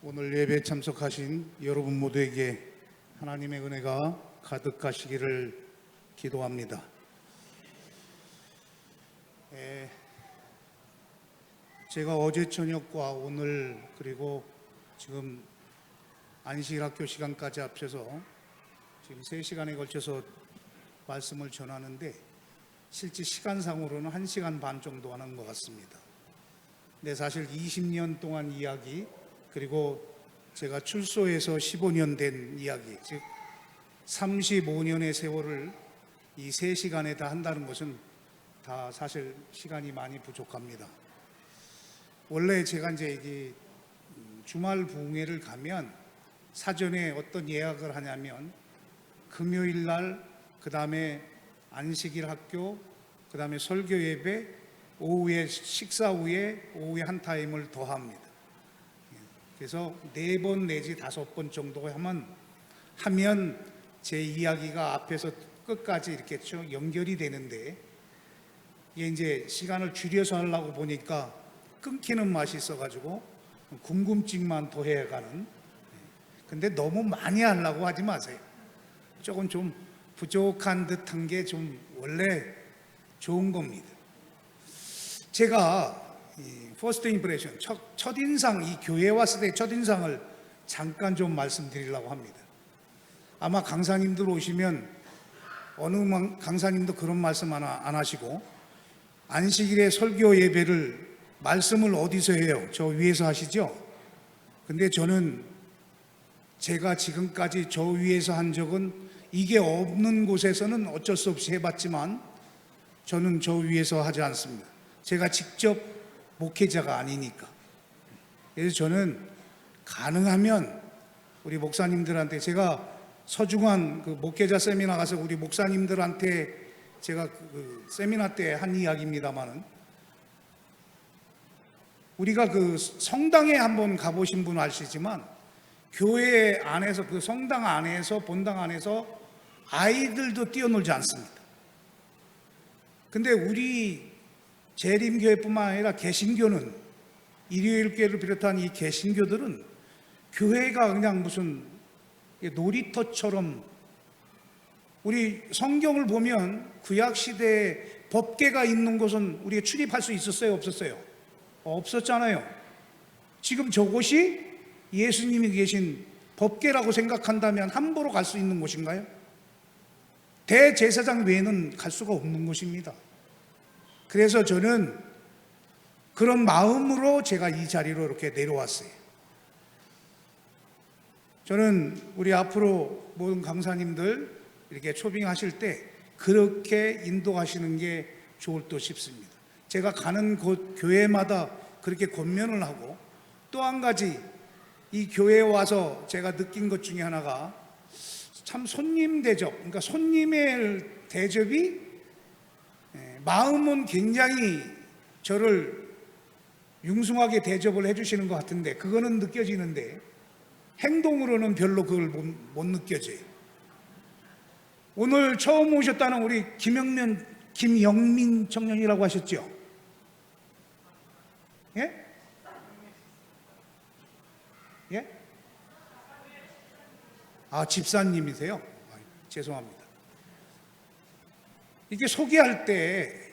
오늘 예배에 참석하신 여러분 모두에게 하나님의 은혜가 가득하시기를 기도합니다. 제가 어제 저녁과 오늘 그리고 지금 안식일학교 시간까지 합쳐서 지금 3시간에 걸쳐서 말씀을 전하는데 실제 시간상으로는 1시간 반 정도 하는 것 같습니다. 근데 사실 20년 동안 이야기 그리고 제가 출소해서 15년 된 이야기, 즉 35년의 세월을 이 3시간에 다 한다는 것은 다 사실 시간이 많이 부족합니다. 원래 제가 이제 주말 부흥회를 가면 사전에 어떤 예약을 하냐면 금요일 날, 그 다음에 안식일 학교, 그 다음에 설교 예배, 오후에 식사 후에 오후에 한 타임을 더 합니다. 그래서 4번 내지 5번 정도 하면 제 이야기가 앞에서 끝까지 이렇게 쭉 연결이 되는데, 이게 이제 시간을 줄여서 하려고 보니까 끊기는 맛이 있어가지고 궁금증만 더해가는. 근데 너무 많이 하려고 하지 마세요. 조금 좀 부족한 듯한 게 좀 원래 좋은 겁니다. 제가 퍼스트 임프레션, 첫인상, 이 교회 왔을 때 첫인상을 잠깐 좀 말씀드리려고 합니다. 아마 강사님들 오시면 어느 강사님도 그런 말씀 안 하시고, 안식일에 설교 예배를 말씀을 어디서 해요? 저 위에서 하시죠? 근데 저는 제가 지금까지 저 위에서 한 적은, 이게 없는 곳에서는 어쩔 수 없이 해봤지만 저는 저 위에서 하지 않습니다. 제가 직접 목회자가 아니니까. 그래서 저는 가능하면 우리 목사님들한테, 제가 서중한 그 목회자 세미나 가서 우리 목사님들한테 제가 그 세미나 때 한 이야기입니다만은, 우리가 그 성당에 한번 가보신 분 아시지만 교회 안에서, 그 성당 안에서, 본당 안에서 아이들도 뛰어놀지 않습니다. 근데 우리 재림교회뿐만 아니라 개신교는, 일요일교회를 비롯한 이 개신교들은 교회가 그냥 무슨 놀이터처럼, 우리 성경을 보면 구약시대에 법궤가 있는 곳은 우리가 출입할 수 있었어요? 없었어요? 없었잖아요. 지금 저곳이 예수님이 계신 법궤라고 생각한다면 함부로 갈 수 있는 곳인가요? 대제사장 외에는 갈 수가 없는 곳입니다. 그래서 저는 그런 마음으로 제가 이 자리로 이렇게 내려왔어요. 저는 우리 앞으로 모든 강사님들 이렇게 초빙하실 때 그렇게 인도하시는 게 좋을 듯 싶습니다. 제가 가는 곳 교회마다 그렇게 권면을 하고, 또 한 가지 이 교회에 와서 제가 느낀 것 중에 하나가 참 손님 대접, 그러니까 손님의 대접이 마음은 굉장히 저를 융숭하게 대접을 해주시는 것 같은데, 그거는 느껴지는데 행동으로는 별로 그걸 못 느껴져요. 오늘 처음 오셨다는 우리 김영민 청년이라고 하셨죠? 예? 예? 아, 집사님이세요? 죄송합니다. 이게 소개할 때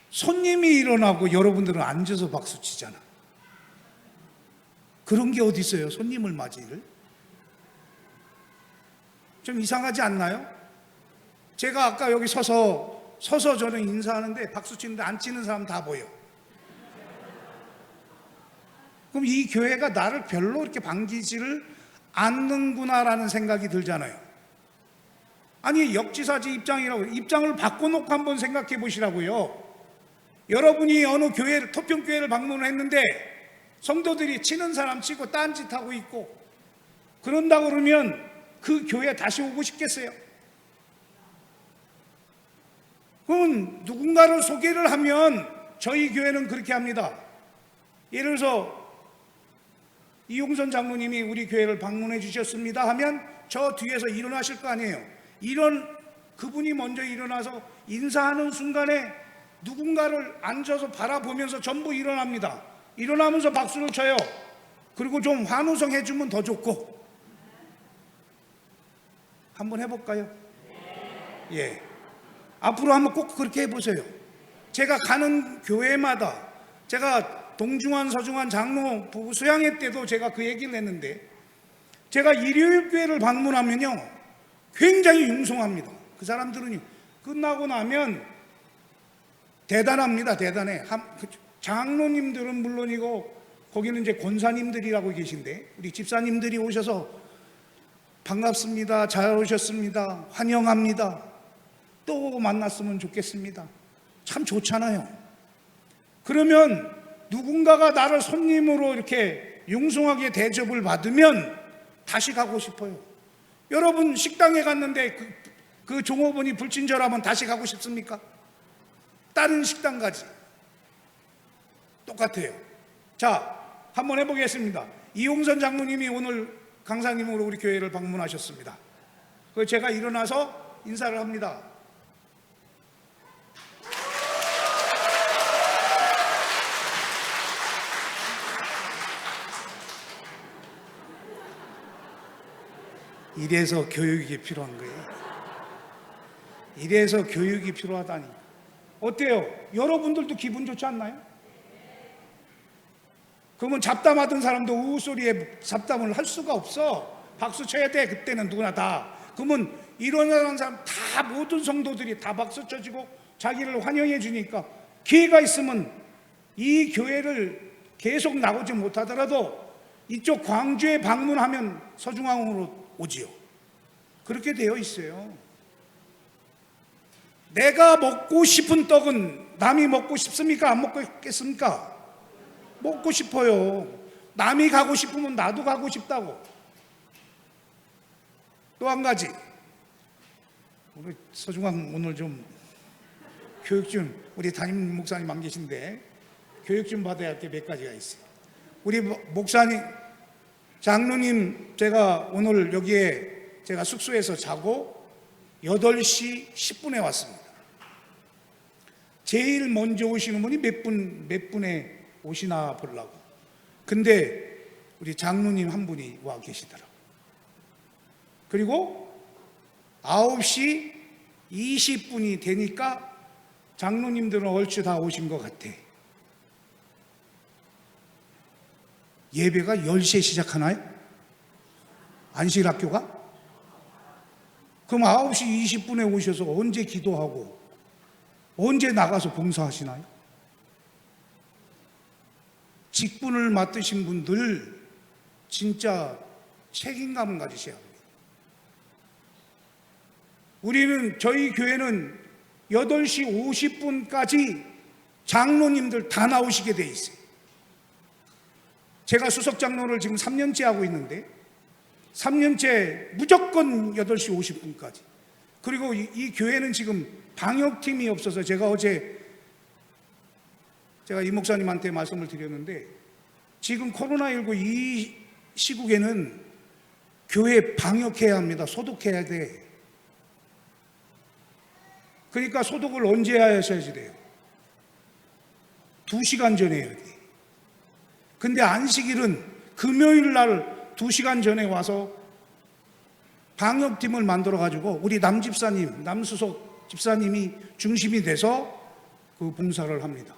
손님이 일어나고 여러분들은 앉아서 박수 치잖아. 그런 게 어디 있어요? 손님을 맞이를? 좀 이상하지 않나요? 제가 아까 여기 서서 저는 인사하는데 박수 치는데 안 치는 사람 다 보여. 그럼 이 교회가 나를 별로 이렇게 반기지를 않는구나라는 생각이 들잖아요. 아니, 역지사지 입장을 바꿔놓고 한번 생각해 보시라고요. 여러분이 어느 교회를, 토평교회를 방문을 했는데 성도들이 치는 사람 치고 딴짓하고 있고 그런다고 그러면 그 교회에 다시 오고 싶겠어요? 그럼 누군가를 소개를 하면, 저희 교회는 그렇게 합니다. 예를 들어서 이용선 장로님이 우리 교회를 방문해 주셨습니다 하면 저 뒤에서 일어나실 거 아니에요. 그분이 먼저 일어나서 인사하는 순간에 누군가를 앉아서 바라보면서 전부 일어납니다. 일어나면서 박수를 쳐요. 그리고 좀 환호성 해주면 더 좋고. 한번 해볼까요? 예. 앞으로 한번 꼭 그렇게 해보세요. 제가 가는 교회마다, 제가 동중한 서중한 장로 부부 수양회 때도 제가 그 얘기를 했는데, 제가 일요일 교회를 방문하면요 굉장히 융성합니다. 그 사람들은 끝나고 나면 대단합니다. 대단해. 장로님들은 물론이고 거기는 이제 권사님들이라고 계신데, 우리 집사님들이 오셔서 반갑습니다, 잘 오셨습니다, 환영합니다, 또 만났으면 좋겠습니다, 참 좋잖아요. 그러면 누군가가 나를 손님으로 이렇게 융숭하게 대접을 받으면 다시 가고 싶어요. 여러분 식당에 갔는데 그 종업원이 불친절하면 다시 가고 싶습니까? 다른 식당 가지. 똑같아요. 자, 한번 해보겠습니다. 이용선 장로님이 오늘 강사님으로 우리 교회를 방문하셨습니다. 그래서 제가 일어나서 인사를 합니다. 이래서 교육이 필요한 거예요. 이래서 교육이 필요하다니. 어때요? 여러분들도 기분 좋지 않나요? 그러면 잡담하던 사람도 우소리에 잡담을 할 수가 없어. 박수 쳐야 돼. 그때는 누구나 다. 그러면 일어나는 사람 다, 모든 성도들이 다 박수 쳐주고 자기를 환영해 주니까, 기회가 있으면 이 교회를 계속 나오지 못하더라도 이쪽 광주에 방문하면 서중앙으로 오지요. 그렇게 되어 있어요. 내가 먹고 싶은 떡은 남이 먹고 싶습니까? 안 먹겠습니까? 먹고 싶어요. 남이 가고 싶으면 나도 가고 싶다고. 또 한 가지, 우리 서중앙 오늘 좀 교육 좀, 우리 담임 목사님 안 계신데 교육 좀 받아야 할 게 몇 가지가 있어요. 우리 목사님, 장로님, 제가 오늘 여기에 제가 숙소에서 자고 8시 10분에 왔습니다. 제일 먼저 오시는 분이 몇 분에 오시나 보려고. 근데 우리 장로님 한 분이 와 계시더라고요. 그리고 9시 20분이 되니까 장로님들은 얼추 다 오신 것 같아. 예배가 10시에 시작하나요? 안식일학교가? 그럼 9시 20분에 오셔서 언제 기도하고 언제 나가서 봉사하시나요? 직분을 맡으신 분들 진짜 책임감을 가지셔야 합니다. 저희 교회는 8시 50분까지 장로님들 다 나오시게 돼 있어요. 제가 수석 장로를 지금 3년째 하고 있는데 3년째 무조건 8시 50분까지. 그리고 이 교회는 지금 방역팀이 없어서, 제가 이 목사님한테 말씀을 드렸는데, 지금 코로나19 이 시국에는 교회 방역해야 합니다. 소독해야 돼. 그러니까 소독을 언제 하셔야지 돼요? 2시간 전에 해야 돼. 근데 안식일은 금요일 날 2시간 전에 와서 방역팀을 만들어 가지고 우리 남집사님, 남수석 집사님이 중심이 돼서 그 봉사를 합니다.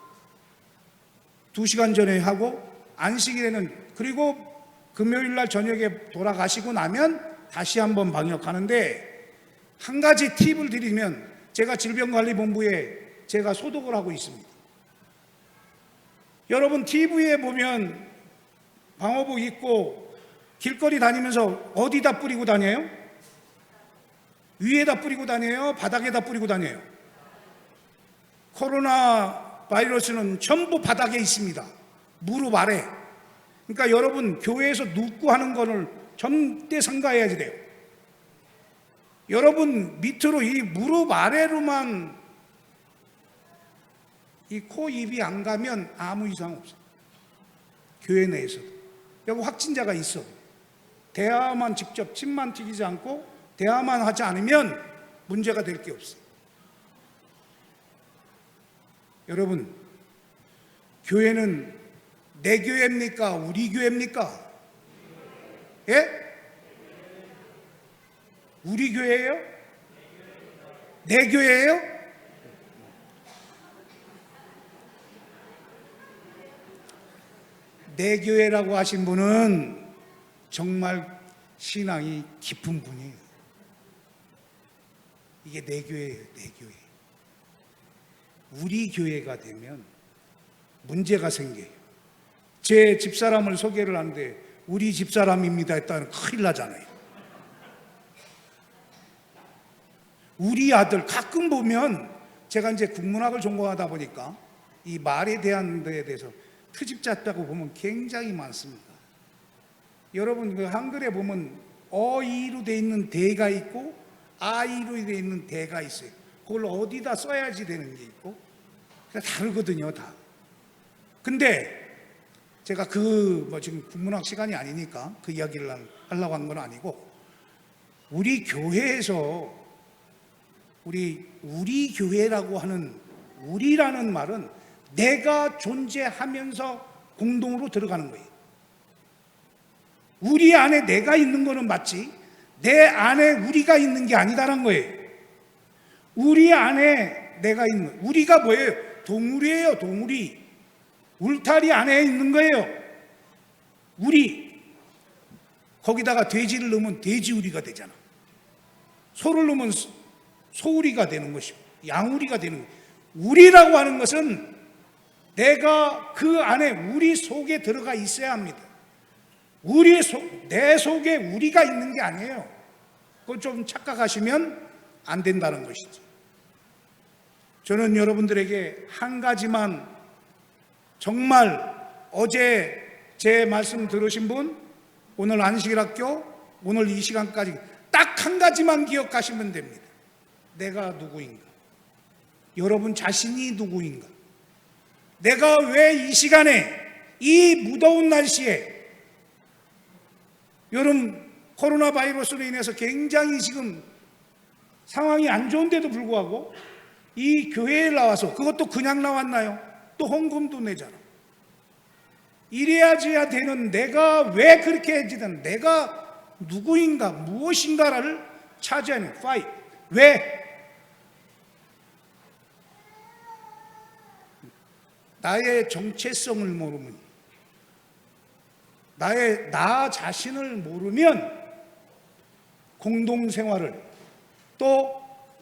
2시간 전에 하고, 안식일에는, 그리고 금요일 날 저녁에 돌아가시고 나면 다시 한번 방역하는데, 한 가지 팁을 드리면, 제가 질병관리본부에 제가 소독을 하고 있습니다. 여러분 TV에 보면 방호복 입고 길거리 다니면서 어디다 뿌리고 다녀요? 위에다 뿌리고 다녀요? 바닥에다 뿌리고 다녀요? 코로나 바이러스는 전부 바닥에 있습니다. 무릎 아래. 그러니까 여러분 교회에서 눕고 하는 거를 절대 삼가해야지 돼요. 여러분 밑으로, 이 무릎 아래로만 이 코, 입이 안 가면 아무 이상 없어요. 교회 내에서도. 여기 확진자가 있어. 대화만 직접 침만 튀기지 않고 대화만 하지 않으면 문제가 될 게 없어요. 여러분, 교회는 내 교회입니까? 우리 교회입니까? 예? 우리 교회예요? 내 교회예요? 내 교회라고 하신 분은 정말 신앙이 깊은 분이에요. 이게 내 교회예요, 내 교회. 우리 교회가 되면 문제가 생겨요. 제 집사람을 소개를 하는데 우리 집사람입니다 했다면 큰일 나잖아요. 우리 아들, 가끔 보면 제가 이제 국문학을 전공하다 보니까 이 말에 대한 데에 대해서 트집잡다고 보면 굉장히 많습니다. 여러분 그 한글에 보면 어이로 되어 있는 대가 있고 아이로 되어 있는 대가 있어요. 그걸 어디다 써야지 되는 게 있고 다르거든요, 다. 근데 제가 지금 국문학 시간이 아니니까 그 이야기를 하려고 한 건 아니고, 우리 교회에서 우리 교회라고 하는 우리라는 말은 내가 존재하면서 공동으로 들어가는 거예요. 우리 안에 내가 있는 거는 맞지 내 안에 우리가 있는 게 아니다라는 거예요. 우리 안에 내가 있는, 우리가 뭐예요? 동물이에요, 동물이. 울타리 안에 있는 거예요. 우리. 거기다가 돼지를 넣으면 돼지우리가 되잖아. 소를 넣으면 소우리가 되는 것이고 양우리가 되는 거예요. 우리라고 하는 것은 내가 그 안에 우리 속에 들어가 있어야 합니다. 내 속에 우리가 있는 게 아니에요. 그건 좀 착각하시면 안 된다는 것이죠. 저는 여러분들에게 한 가지만, 정말 어제 제 말씀 들으신 분, 오늘 안식일학교, 오늘 이 시간까지 딱 한 가지만 기억하시면 됩니다. 내가 누구인가? 여러분 자신이 누구인가? 내가 왜 이 시간에, 이 무더운 날씨에, 여러분 코로나 바이러스로 인해서 굉장히 지금 상황이 안 좋은데도 불구하고 이 교회에 나와서, 그것도 그냥 나왔나요? 또 헌금도 내잖아. 이래야지야 되는 내가 왜 그렇게 해지든, 내가 누구인가, 무엇인가를 차지하는 파이트. 왜? 나의 정체성을 모르면, 나 자신을 모르면 공동생활을 또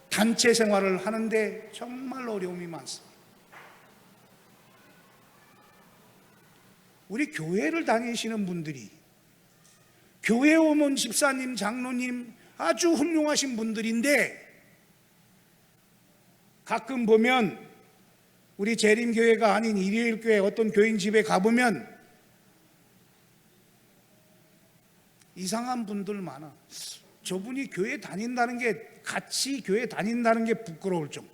단체 생활을 하는데 정말 어려움이 많습니다. 우리 교회를 다니시는 분들이, 교회 오면 집사님, 장로님 아주 훌륭하신 분들인데, 가끔 보면 우리 재림교회가 아닌 일요일교회 어떤 교인 집에 가보면 이상한 분들 많아. 저분이 교회 다닌다는 게, 같이 교회 다닌다는 게 부끄러울 정도.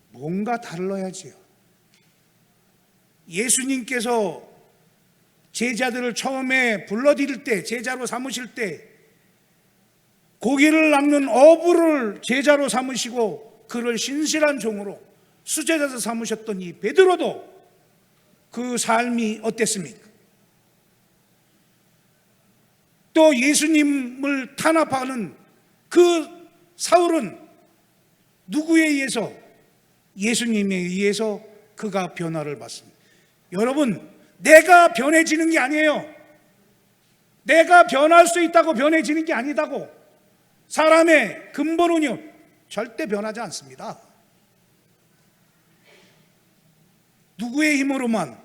뭔가 달라야지요. 예수님께서 제자들을 처음에 불러들일 때, 제자로 삼으실 때 고기를 낚는 어부를 제자로 삼으시고 그를 신실한 종으로 수제자로 삼으셨던 이 베드로도 그 삶이 어땠습니까? 또 예수님을 탄압하는 그 사울은 누구에 의해서? 예수님에 의해서 그가 변화를 받습니다. 여러분, 내가 변해지는 게 아니에요. 내가 변할 수 있다고 변해지는 게 아니다고. 사람의 근본은요, 절대 변하지 않습니다. 누구의 힘으로만?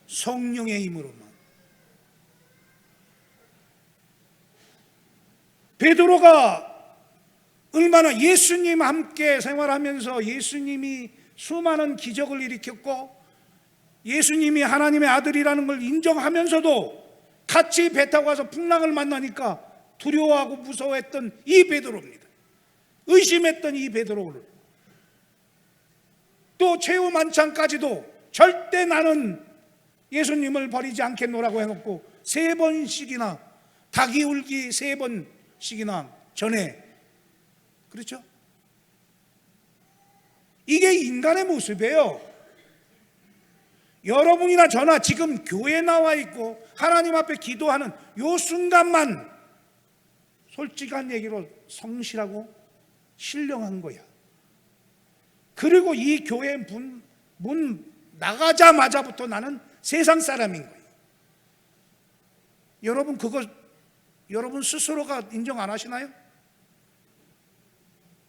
성령의 힘으로만. 베드로가 얼마나 예수님 함께 생활하면서 예수님이 수많은 기적을 일으켰고 예수님이 하나님의 아들이라는 걸 인정하면서도 같이 배 타고 가서 풍랑을 만나니까 두려워하고 무서워했던 이 베드로입니다. 의심했던 이 베드로를 또 최후 만찬까지도 절대 나는 예수님을 버리지 않겠노라고 해놓고 3번씩이나 닭이 울기 3번씩이나 전에, 그렇죠? 이게 인간의 모습이에요. 여러분이나 저나 지금 교회에 나와 있고 하나님 앞에 기도하는 요 순간만 솔직한 얘기로 성실하고 신령한 거야. 그리고 이 교회 문 나가자마자부터 나는 세상 사람인 거예요. 여러분 그거 여러분 스스로가 인정 안 하시나요?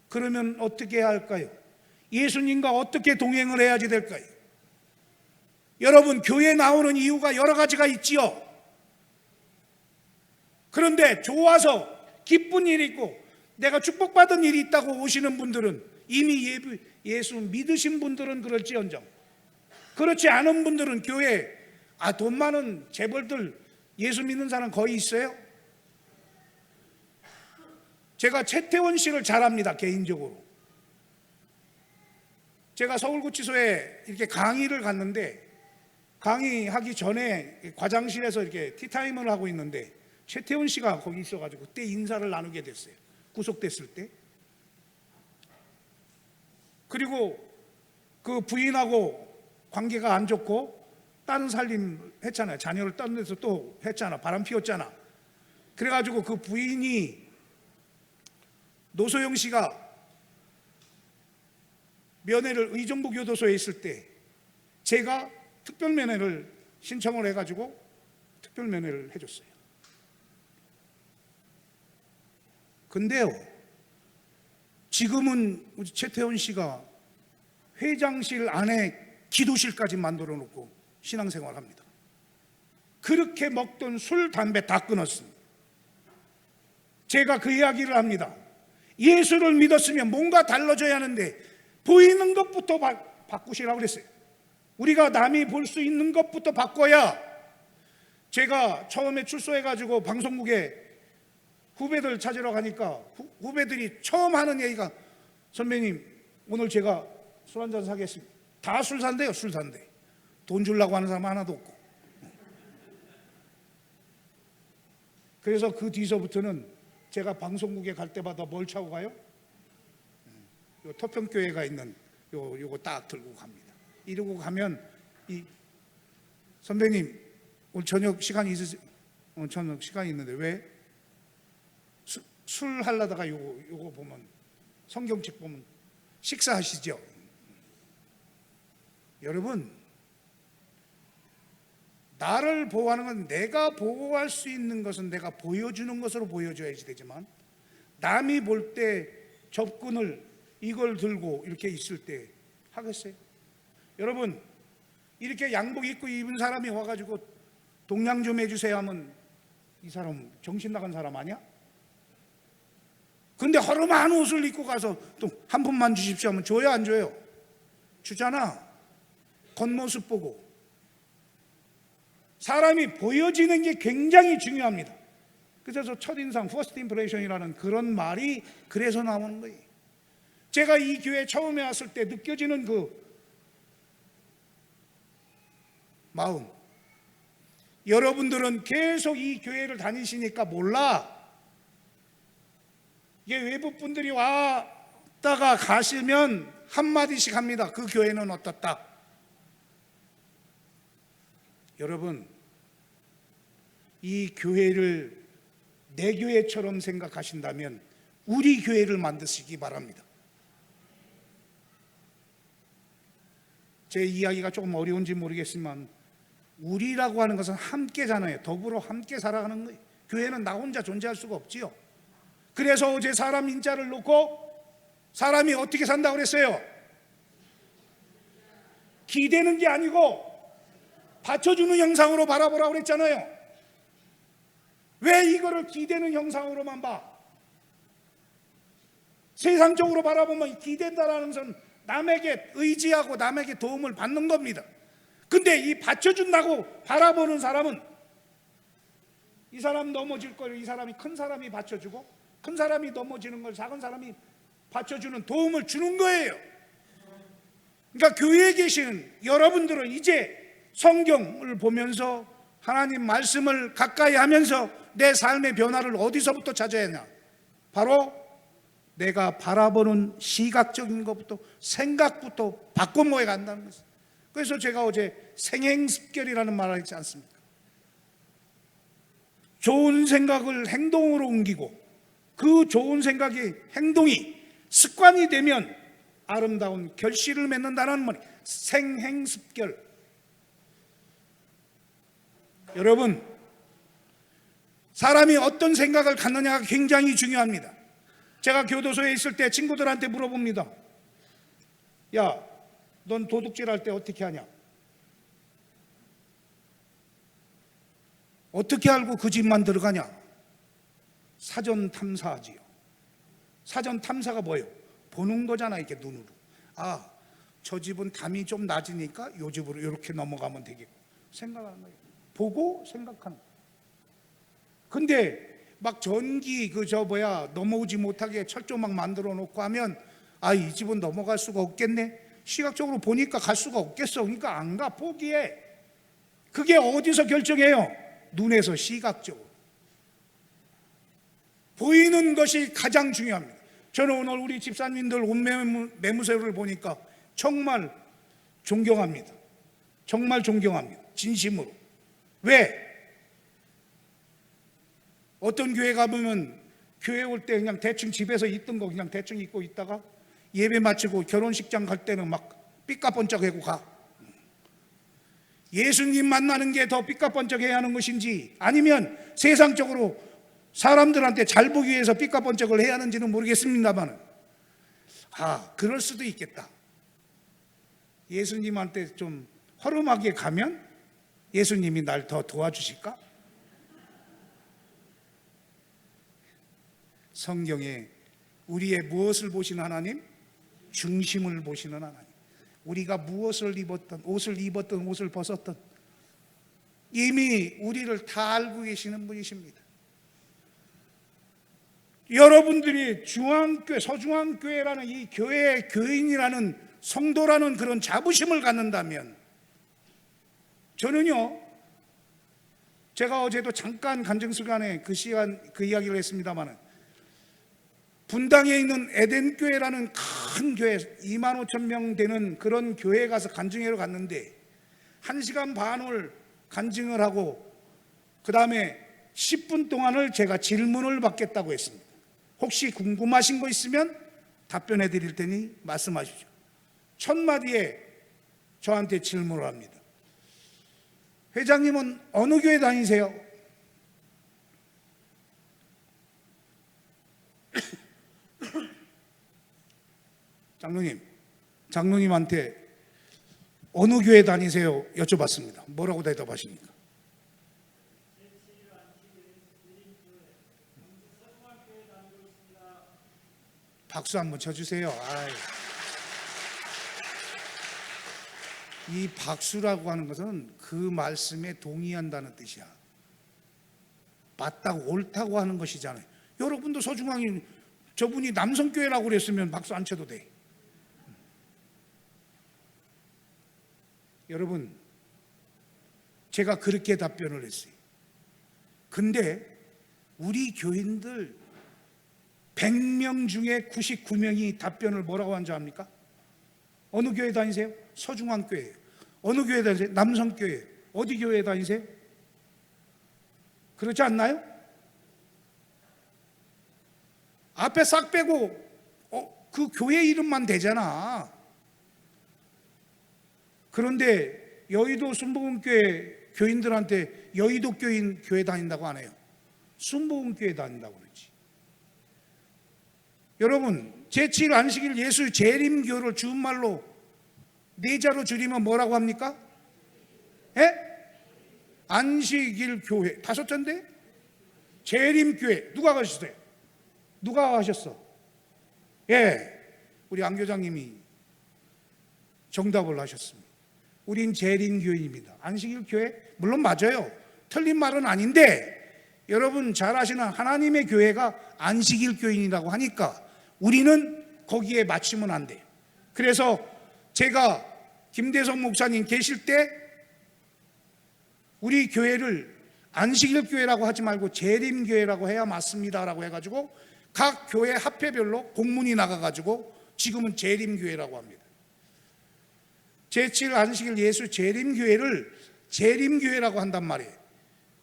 그러면 어떻게 해야 할까요? 예수님과 어떻게 동행을 해야지 될까요? 여러분 교회에 나오는 이유가 여러 가지가 있지요. 그런데 좋아서 기쁜 일이 있고 내가 축복받은 일이 있다고 오시는 분들은 이미 예수 믿으신 분들은 그럴지언정, 그렇지 않은 분들은 교회 돈 많은 재벌들 예수 믿는 사람 거의 있어요? 제가 최태원 씨를 잘 압니다. 개인적으로 제가 서울구치소에 이렇게 강의를 갔는데 강의하기 전에 과장실에서 이렇게 티타임을 하고 있는데 최태원 씨가 거기 있어가지고 그때 인사를 나누게 됐어요. 구속됐을 때. 그리고 그 부인하고 관계가 안 좋고 다른 살림 했잖아요. 자녀를 다른 데서 또 했잖아. 바람 피웠잖아. 그래가지고 그 부인이 노소영 씨가 면회를 의정부 교도소에 있을 때 제가 특별 면회를 신청을 해가지고 특별 면회를 해줬어요. 근데요, 지금은 우리 최태원 씨가 회장실 안에 기도실까지 만들어 놓고 신앙생활 합니다. 그렇게 먹던 술, 담배 다 끊었습니다. 제가 그 이야기를 합니다. 예수를 믿었으면 뭔가 달라져야 하는데 보이는 것부터 바꾸시라고 그랬어요. 우리가 남이 볼 수 있는 것부터 바꿔야. 제가 처음에 출소해가지고 방송국에 후배들 찾으러 가니까 후배들이 처음 하는 얘기가 선배님 오늘 제가 술 한잔 사겠습니다. 다 술 산대요. 술 산대. 돈 주려고 하는 사람 하나도 없고. 그래서 그 뒤서부터는 제가 방송국에 갈 때마다 뭘 차고 가요? 요 터평교회가 있는 요거 딱 들고 갑니다. 이러고 가면 선배님 오늘 저녁 시간이 있으세요? 저녁 시간이 있는데 왜? 술 하려다가 요거 보면 성경책 보면 식사하시죠. 여러분 나를 보호하는 건 내가 보호할 수 있는 것은 내가 보여주는 것으로 보여줘야지 되지만 남이 볼 때 접근을 이걸 들고 이렇게 있을 때 하겠어요? 여러분 이렇게 양복 입고 입은 사람이 와가지고 동양 좀 해주세요 하면 이 사람 정신 나간 사람 아니야? 근데 허름한 옷을 입고 가서 또 한 푼만 주십시오 하면 줘요 안 줘요? 주잖아. 겉모습 보고. 사람이 보여지는 게 굉장히 중요합니다. 그래서 첫인상, 퍼스트 임프레션이라는 그런 말이 그래서 나오는 거예요. 제가 이 교회 처음에 왔을 때 느껴지는 그 마음, 여러분들은 계속 이 교회를 다니시니까 몰라. 이게 외부 분들이 왔다가 가시면 한마디씩 합니다. 그 교회는 어떻다. 여러분 이 교회를 내 교회처럼 생각하신다면 우리 교회를 만드시기 바랍니다. 제 이야기가 조금 어려운지 모르겠지만 우리라고 하는 것은 함께잖아요. 더불어 함께 살아가는 거예요. 교회는 나 혼자 존재할 수가 없지요. 그래서 어제 사람 인자를 놓고 사람이 어떻게 산다고 그랬어요? 기대는 게 아니고 받쳐주는 형상으로 바라보라고 그랬잖아요. 왜 이거를 기대는 형상으로만 봐? 세상적으로 바라보면 기댄다라는 것은 남에게 의지하고 남에게 도움을 받는 겁니다. 근데 이 받쳐준다고 바라보는 사람은 이 사람 넘어질 걸 이 사람이 큰 사람이 받쳐주고 큰 사람이 넘어지는 걸 작은 사람이 받쳐주는 도움을 주는 거예요. 그러니까 교회에 계시는 여러분들은 이제 성경을 보면서 하나님 말씀을 가까이 하면서 내 삶의 변화를 어디서부터 찾아야 하냐? 바로 내가 바라보는 시각적인 것부터 생각부터 바꿔모여 간다는 것입니다. 그래서 제가 어제 생행습결이라는 말을 했지 않습니까? 좋은 생각을 행동으로 옮기고 그 좋은 생각이 행동이 습관이 되면 아름다운 결실을 맺는다는 말이 생행습결. 여러분, 사람이 어떤 생각을 갖느냐가 굉장히 중요합니다. 제가 교도소에 있을 때 친구들한테 물어봅니다. 야, 넌 도둑질 할 때 어떻게 하냐? 어떻게 알고 그 집만 들어가냐? 사전 탐사하지요. 사전 탐사가 뭐예요? 보는 거잖아, 이렇게 눈으로. 아, 저 집은 담이 좀 낮으니까 이 집으로 이렇게 넘어가면 되겠고. 생각하는 거예요. 보고 생각하는 거예요. 근데 막 전기 넘어오지 못하게 철조 막 만들어 놓고 하면 아, 이 집은 넘어갈 수가 없겠네. 시각적으로 보니까 갈 수가 없겠어. 그러니까 안 가, 포기해. 그게 어디서 결정해요? 눈에서, 시각적으로. 보이는 것이 가장 중요합니다. 저는 오늘 우리 집사님들 옷 매무새를 보니까 정말 존경합니다. 정말 존경합니다. 진심으로. 왜? 어떤 교회 가보면 교회 올 때 그냥 대충 집에서 있던 거 그냥 대충 입고 있다가 예배 마치고 결혼식장 갈 때는 막 삐까번쩍하고 가. 예수님 만나는 게 더 삐까번쩍해야 하는 것인지 아니면 세상적으로 사람들한테 잘 보기 위해서 삐까번쩍을 해야 하는지는 모르겠습니다만, 그럴 수도 있겠다. 예수님한테 좀 허름하게 가면 예수님이 날 더 도와주실까? 성경에 우리의 무엇을 보시는 하나님? 중심을 보시는 하나님. 우리가 무엇을 입었던, 옷을 벗었던 이미 우리를 다 알고 계시는 분이십니다. 여러분들이 중앙교회, 서중앙교회라는 이 교회의 교인이라는 성도라는 그런 자부심을 갖는다면, 저는요, 제가 어제도 잠깐 간증수간에 그 이야기를 했습니다만, 분당에 있는 에덴교회라는 큰 교회, 2만 5천 명 되는 그런 교회에 가서 간증회로 갔는데 1시간 반을 간증을 하고 그 다음에 10분 동안을 제가 질문을 받겠다고 했습니다. 혹시 궁금하신 거 있으면 답변해 드릴 테니 말씀하십시오. 첫 마디에 저한테 질문을 합니다. 회장님은 어느 교회 다니세요? 장로님한테 어느 교회 다니세요? 여쭤봤습니다. 뭐라고 대답하십니까? 박수 한번 쳐주세요. 이 박수라고 하는 것은 그 말씀에 동의한다는 뜻이야. 맞다고 옳다고 하는 것이잖아요. 여러분도 서중앙이 저분이 남성교회라고 그랬으면 박수 안 쳐도 돼. 여러분, 제가 그렇게 답변을 했어요. 근데 우리 교인들 100명 중에 99명이 답변을 뭐라고 한지 압니까? 어느 교회 다니세요? 서중앙교회예요. 어느 교회 다니세요? 남성교회예요. 어디 교회 다니세요? 그렇지 않나요? 앞에 싹 빼고 그 교회 이름만 되잖아. 그런데 여의도 순복음교회 교인들한테 여의도 교회 다닌다고 안 해요. 순복음교회 다닌다고 그러지. 여러분, 제7 안식일 예수 재림교를 주말로 네자로 줄이면 뭐라고 합니까? 예? 안식일 교회 5자인데? 재림교회 누가 가셨어요? 누가 하셨어? 예, 우리 안 교장님이 정답을 하셨습니다. 우린 재림교회입니다. 안식일 교회 물론 맞아요. 틀린 말은 아닌데 여러분 잘 아시는 하나님의 교회가 안식일 교인이라고 하니까 우리는 거기에 맞추면 안 돼요. 그래서 제가 김대성 목사님 계실 때 우리 교회를 안식일 교회라고 하지 말고 재림교회라고 해야 맞습니다라고 해가지고 각 교회 합회별로 공문이 나가가지고 지금은 재림교회라고 합니다. 제7 안식일 예수 재림교회를 재림교회라고 한단 말이에요.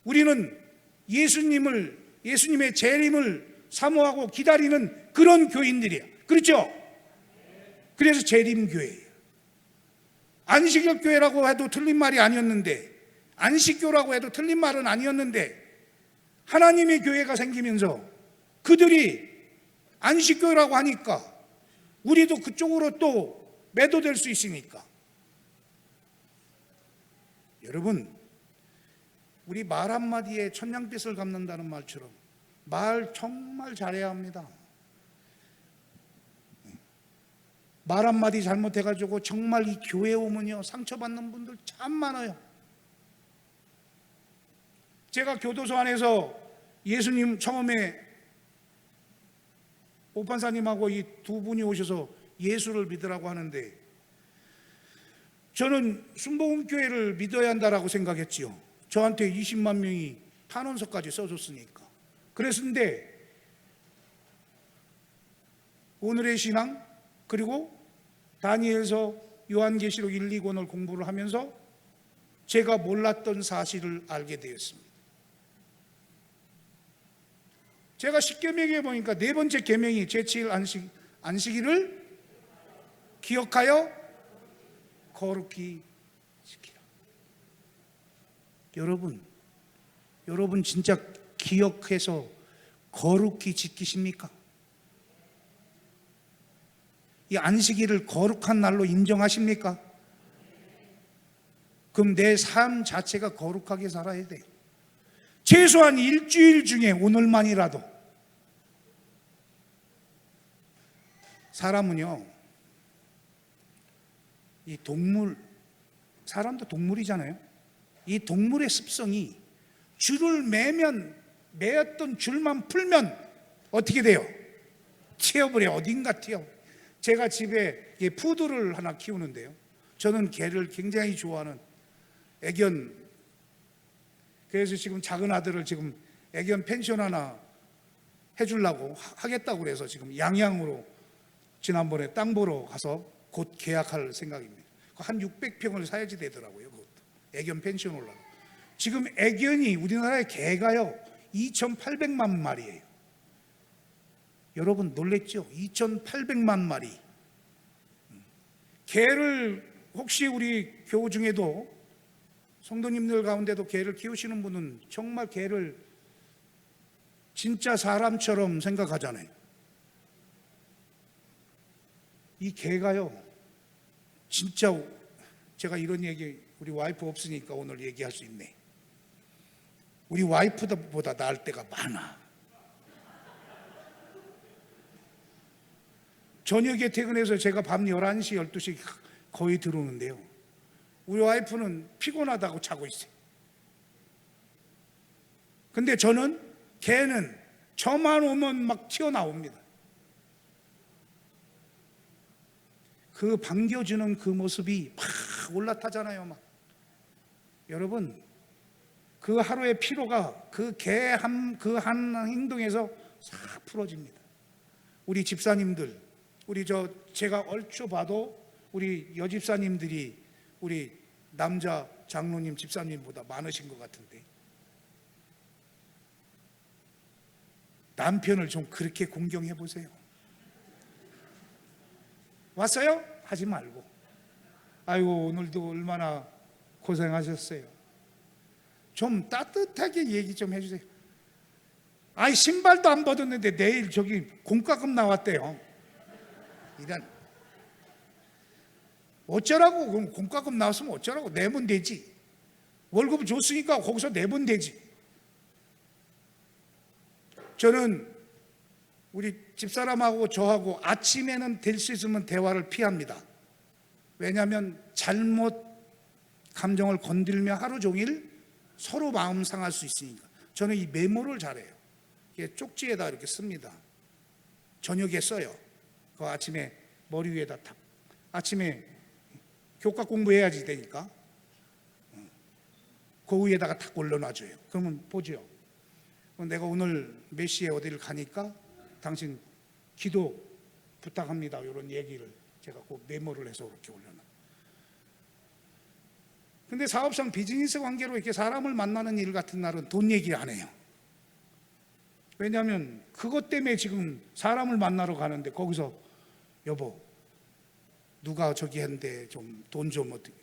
우리는 예수님의 재림을 사모하고 기다리는 그런 교인들이에요. 그렇죠? 그래서 재림교회예요. 안식일 교회라고 해도 틀린 말이 아니었는데, 안식교라고 해도 틀린 말은 아니었는데, 하나님의 교회가 생기면서 그들이 안식교라고 하니까 우리도 그쪽으로 또 매도될 수 있으니까. 여러분, 우리 말 한마디에 천냥빚을 갚는다는 말처럼 말 정말 잘해야 합니다. 말 한마디 잘못해가지고 정말 이 교회에 오면요 상처받는 분들 참 많아요. 제가 교도소 안에서 예수님 처음에 오판사님하고 이 두 분이 오셔서 예수를 믿으라고 하는데, 저는 순복음교회를 믿어야 한다라고 생각했지요. 저한테 20만 명이 탄원서까지 써줬으니까. 그랬는데 오늘의 신앙 그리고 다니엘서 요한계시록 1, 2권을 공부를 하면서 제가 몰랐던 사실을 알게 되었습니다. 제가 10계명에 보니까 네 번째 계명이 제7 안식일을 기억하여 거룩히 지키라. 여러분 진짜 기억해서 거룩히 지키십니까? 이 안식일을 거룩한 날로 인정하십니까? 그럼 내 삶 자체가 거룩하게 살아야 돼요. 최소한 일주일 중에 오늘만이라도. 사람은요, 이 사람도 동물이잖아요. 이 동물의 습성이 줄을 매었던 줄만 풀면 어떻게 돼요? 튀어버려. 어딘가 튀어. 제가 집에 푸드를 하나 키우는데요, 저는 개를 굉장히 좋아하는 애견, 그래서 지금 작은 아들을 지금 애견 펜션 하나 해주려고 하겠다고 그래서 지금 양양으로 지난번에 땅 보러 가서 곧 계약할 생각입니다. 한 600평을 사야지 되더라고요. 그것도 애견 펜션 올라고. 지금 애견이 우리나라의 개가요 2,800만 마리예요. 여러분 놀랬죠? 2,800만 마리. 개를 혹시 우리 교우 중에도 성도님들 가운데도 개를 키우시는 분은 정말 개를 진짜 사람처럼 생각하잖아요. 이 개가요 진짜, 제가 이런 얘기, 우리 와이프 없으니까 오늘 얘기할 수 있네. 우리 와이프보다 나을 때가 많아. 저녁에 퇴근해서 제가 밤 11시, 12시 거의 들어오는데요, 우리 와이프는 피곤하다고 자고 있어요. 근데 걔는 저만 오면 막 튀어나옵니다. 그 반겨주는 그 모습이 막 올라타잖아요. 막. 여러분, 그 하루의 피로가 그 한 행동에서 싹 풀어집니다. 우리 집사님들, 제가 얼추 봐도 우리 여집사님들이 우리 남자 장로님 집사님보다 많으신 것 같은데, 남편을 좀 그렇게 공경해 보세요. 왔어요? 하지 말고, 아이고 오늘도 얼마나 고생하셨어요. 좀 따뜻하게 얘기 좀 해주세요. 아이 신발도 안 벗었는데 내일 저기 공과금 나왔대요. 이런, 어쩌라고. 그럼 공과금 나왔으면 어쩌라고. 내면 되지. 월급 줬으니까 거기서 내면 되지. 저는 우리 집사람하고 저하고 아침에는 될 수 있으면 대화를 피합니다. 왜냐하면 잘못 감정을 건들며 하루 종일 서로 마음 상할 수 있으니까. 저는 이 메모를 잘해요. 쪽지에다 이렇게 씁니다. 저녁에 써요. 그 아침에 머리 위에다 탁. 아침에 교과 공부해야지 되니까 그 위에다가 탁 올려놔줘요. 그러면 보죠. 내가 오늘 몇 시에 어디를 가니까 당신 기도 부탁합니다. 이런 얘기를 제가 꼭 메모를 해서 그렇게 올려놔. 근데 사업상 비즈니스 관계로 이렇게 사람을 만나는 일 같은 날은 돈 얘기 안 해요. 왜냐하면 그것 때문에 지금 사람을 만나러 가는데 거기서 여보 누가 저기 했는데 좀 돈 좀 어떻게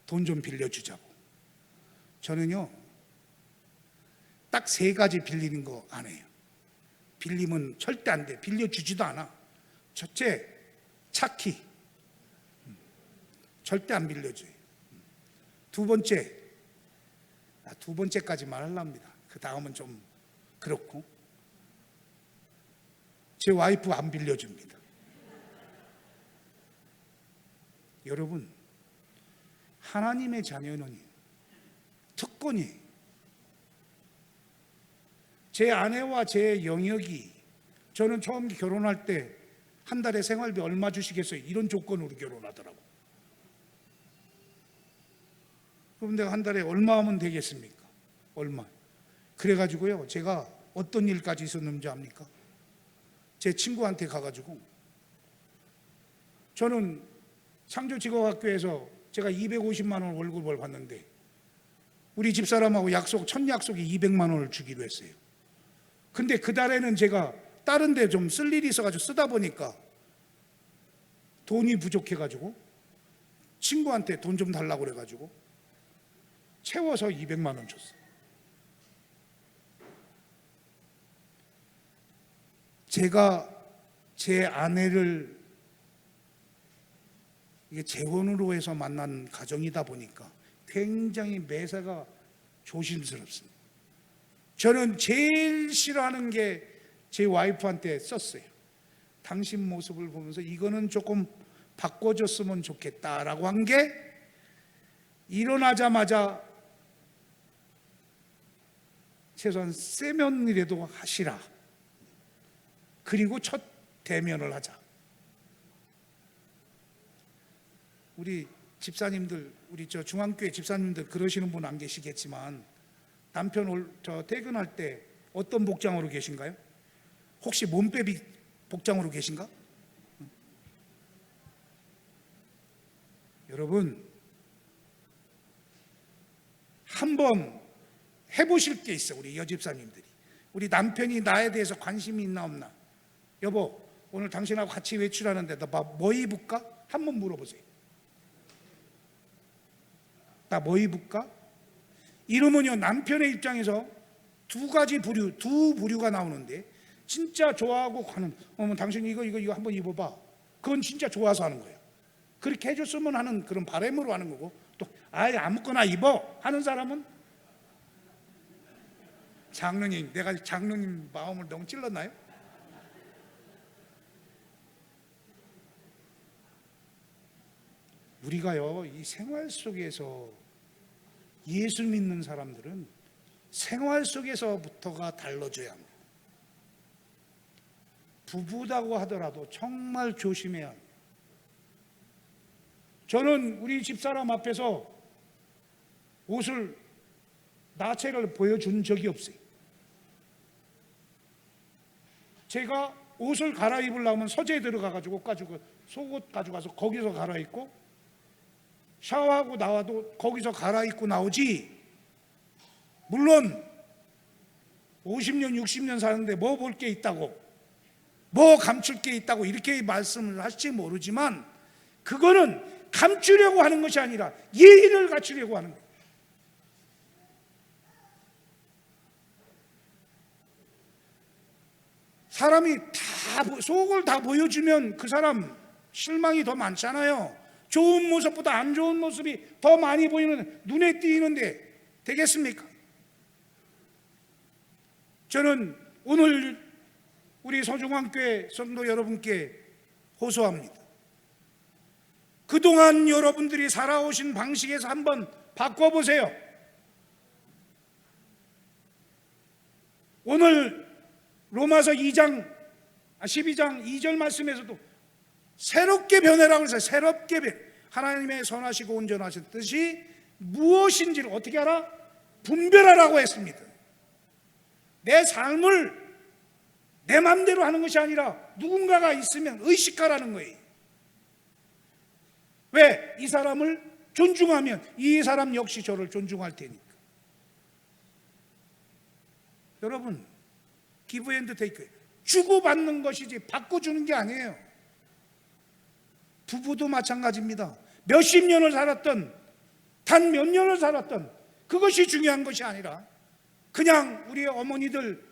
돈 좀 빌려주자고. 저는요 딱 3가지 빌리는 거 안 해요. 빌리면 절대 안 돼. 빌려주지도 않아. 첫째 차키 절대 안 빌려줘요. 두 번째까지 말하려합니다. 그 다음은 좀 그렇고 제 와이프 안 빌려줍니다. 여러분 하나님의 자녀는 특권이에요. 제 아내와 제 영역이 저는 처음 결혼할 때 한 달에 생활비 얼마 주시겠어요? 이런 조건으로 결혼하더라고. 그럼 내가 한 달에 얼마 하면 되겠습니까? 얼마? 그래가지고요 제가 어떤 일까지 있었는지 압니까? 제 친구한테 가가지고 저는 창조직업학교에서 제가 250만 원 월급을 받는데 우리 집사람하고 첫 약속이 200만 원을 주기로 했어요. 근데 그 달에는 제가 다른 데 좀 쓸 일이 있어가지고 쓰다 보니까 돈이 부족해가지고 친구한테 돈 좀 달라고 그래가지고 채워서 200만 원 줬어요. 제가 제 아내를 이게 재혼으로 해서 만난 가정이다 보니까 굉장히 매사가 조심스럽습니다. 저는 제일 싫어하는 게 제 와이프한테 썼어요. 당신 모습을 보면서 이거는 조금 바꿔줬으면 좋겠다라고 한 게 일어나자마자 최소한 세면이라도 하시라. 그리고 첫 대면을 하자. 우리 집사님들, 우리 저 중앙교회 집사님들 그러시는 분 안 계시겠지만 남편 퇴근할 때 어떤 복장으로 계신가요? 혹시 몸빼비 복장으로 계신가? 여러분 한번 해보실 게 있어. 우리 여집사님들이 우리 남편이 나에 대해서 관심이 있나 없나. 여보 오늘 당신하고 같이 외출하는데 나 뭐 입을까? 한번 물어보세요. 나 뭐 입을까? 이러면요 남편의 입장에서 두 부류가 나오는데 진짜 좋아하고 가는 당신 이거 한번 입어봐. 그건 진짜 좋아서 하는 거예요. 그렇게 해줬으면 하는 그런 바람으로 하는 거고 또 아예 아무거나 입어 하는 사람은 장로님 내가 장로님 마음을 너무 찔렀나요? 우리가요 이 생활 속에서 예수 믿는 사람들은 생활 속에서부터가 달라져야 합니다. 부부다고 하더라도 정말 조심해야 합니다. 저는 우리 집사람 앞에서 옷을 나체를 보여준 적이 없어요. 제가 옷을 갈아입으려면 서재에 들어가가지고 속옷 가져가서 거기서 갈아입고 샤워하고 나와도 거기서 갈아입고 나오지. 물론 50년 60년 사는데 뭐 볼 게 있다고 뭐 감출 게 있다고 이렇게 말씀을 하실지 모르지만 그거는 감추려고 하는 것이 아니라 예의를 갖추려고 하는 거예요. 사람이 속을 다 보여주면 그 사람 실망이 더 많잖아요. 좋은 모습보다 안 좋은 모습이 더 많이 보이는 눈에 띄는데 되겠습니까? 저는 오늘 우리 서중앙교회 성도 여러분께 호소합니다. 그동안 여러분들이 살아오신 방식에서 한번 바꿔보세요. 오늘 로마서 12장 2절 말씀에서도 새롭게 변해라고 해서 새롭게 하나님의 선하시고 온전하신 뜻이 무엇인지를 어떻게 알아? 분별하라고 했습니다. 내 삶을 내 마음대로 하는 것이 아니라 누군가가 있으면 의식하라는 거예요. 왜? 이 사람을 존중하면 이 사람 역시 저를 존중할 테니까. 여러분, 기브 앤드 테이크, 주고받는 것이지 바꿔주는 게 아니에요. 부부도 마찬가지입니다. 몇십 년을 살았던, 단 몇 년을 살았던, 그것이 중요한 것이 아니라 그냥 우리 어머니들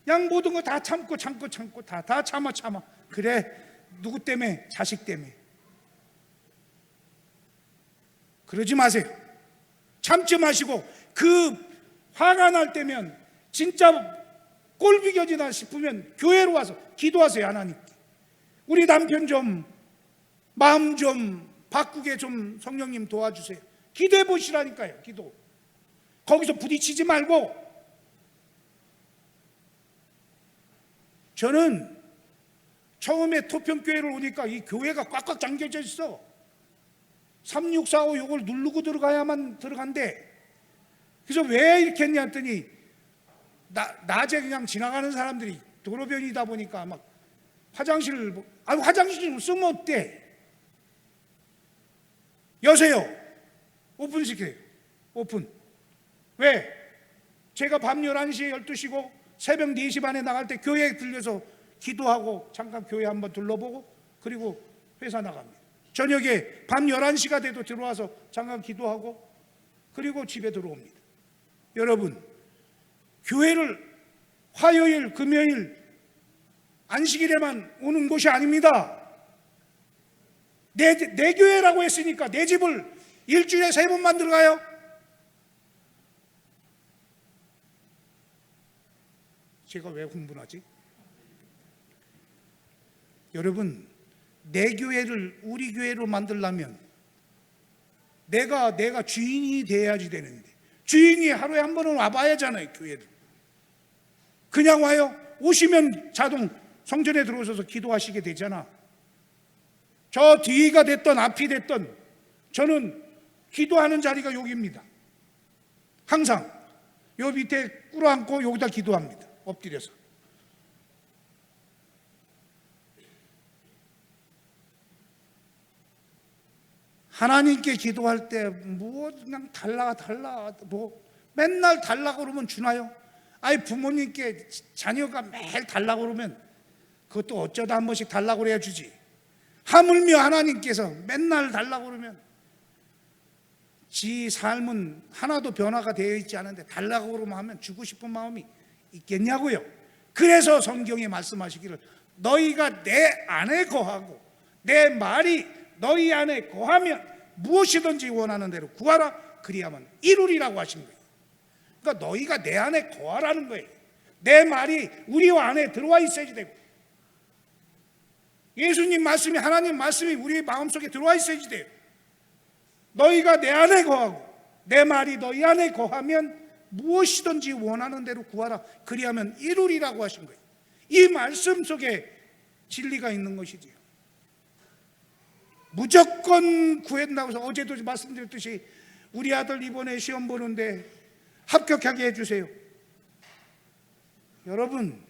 그냥 모든 거 다 참고 다 참아. 그래, 누구 때문에? 자식 때문에. 그러지 마세요. 참지 마시고 그 화가 날 때면 진짜 꼴 비겨지나 싶으면 교회로 와서 기도하세요. 하나님께 우리 남편 좀 마음 좀 바꾸게 좀 성령님 도와주세요. 기도해 보시라니까요. 기도. 거기서 부딪히지 말고. 저는 처음에 토평교회를 오니까 이 교회가 꽉꽉 잠겨져 있어. 3645 이걸 누르고 들어가야만 들어간대. 그래서 왜 이렇게 했냐 했더니 낮에 그냥 지나가는 사람들이 도로변이다 보니까 막 화장실 쓰면 어때? 여세요. 오픈시켜요. 오픈. 왜? 제가 밤 11시 12시고 새벽 4시 반에 나갈 때 교회에 들려서 기도하고 잠깐 교회 한번 둘러보고 그리고 회사 나갑니다. 저녁에 밤 11시가 돼도 들어와서 잠깐 기도하고 그리고 집에 들어옵니다. 여러분, 교회를 화요일, 금요일, 안식일에만 오는 곳이 아닙니다. 내 교회라고 했으니까 내 집을 일주일에 3번만 들어가요? 제가 왜 흥분하지? 여러분, 내 교회를 우리 교회로 만들려면 내가 주인이 돼야지 되는데 주인이 하루에 한 번은 와봐야 하잖아요. 교회를 그냥 와요? 오시면 자동 성전에 들어오셔서 기도하시게 되잖아. 저 뒤가 됐던 앞이 됐던 저는 기도하는 자리가 여기입니다. 항상 요 밑에 꿇어앉고 여기다 기도합니다. 엎드려서. 하나님께 기도할 때 뭐 그냥 달라 뭐 맨날 달라고 그러면 주나요? 아니 부모님께 자녀가 매일 달라고 그러면 그것도 어쩌다 한 번씩 달라고 그래야 주지. 하물며 하나님께서 맨날 달라고 그러면 지 삶은 하나도 변화가 되어 있지 않은데 달라고 그러면 하면 주고 싶은 마음이 있겠냐고요. 그래서 성경에 말씀하시기를 너희가 내 안에 거하고 내 말이 너희 안에 거하면 무엇이든지 원하는 대로 구하라 그리하면 이루리라고 하신 거예요. 그러니까 너희가 내 안에 거하라는 거예요. 내 말이 우리 안에 들어와 있어야지 되고 예수님 말씀이 하나님 말씀이 우리 마음속에 들어와 있어야지 돼요. 너희가 내 안에 거하고 내 말이 너희 안에 거하면 무엇이든지 원하는 대로 구하라 그리하면 이루리라고 하신 거예요. 이 말씀 속에 진리가 있는 것이지요. 무조건 구한다고 해서 어제도 말씀드렸듯이 우리 아들 이번에 시험 보는데 합격하게 해주세요. 여러분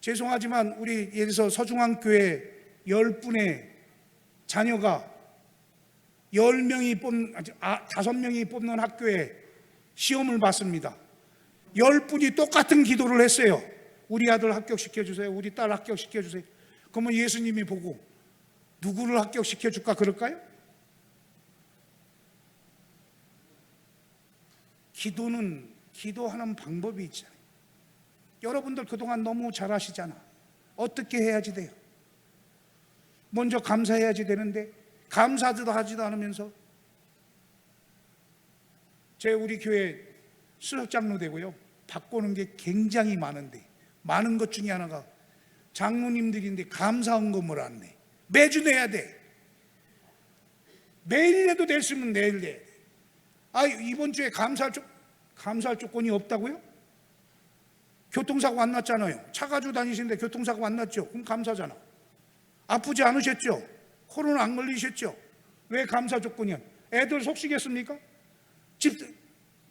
죄송하지만 우리 예를 들어서 서중앙교회 10분의 자녀가 5명이 뽑는 학교에 시험을 봤습니다. 10분이 똑같은 기도를 했어요. 우리 아들 합격시켜주세요. 우리 딸 합격시켜주세요. 그러면 예수님이 보고 누구를 합격시켜줄까 그럴까요? 기도는 기도하는 방법이 있잖아요. 여러분들 그동안 너무 잘하시잖아. 어떻게 해야지 돼요? 먼저 감사해야지 되는데 감사도 하지도 않으면서 우리 교회 수석장로 되고요. 바꾸는 게 굉장히 많은데 많은 것 중에 하나가 장로님들인데 감사헌금을 안 내. 매주 내야 돼. 매일 내도 됐으면 내일 내. 이번 주에 감사할 조건이 없다고요? 교통사고 안 났잖아요. 차 가지고 다니시는데 교통사고 안 났죠? 그럼 감사잖아. 아프지 않으셨죠? 코로나 안 걸리셨죠? 왜 감사 조건이야? 애들 속시겠습니까?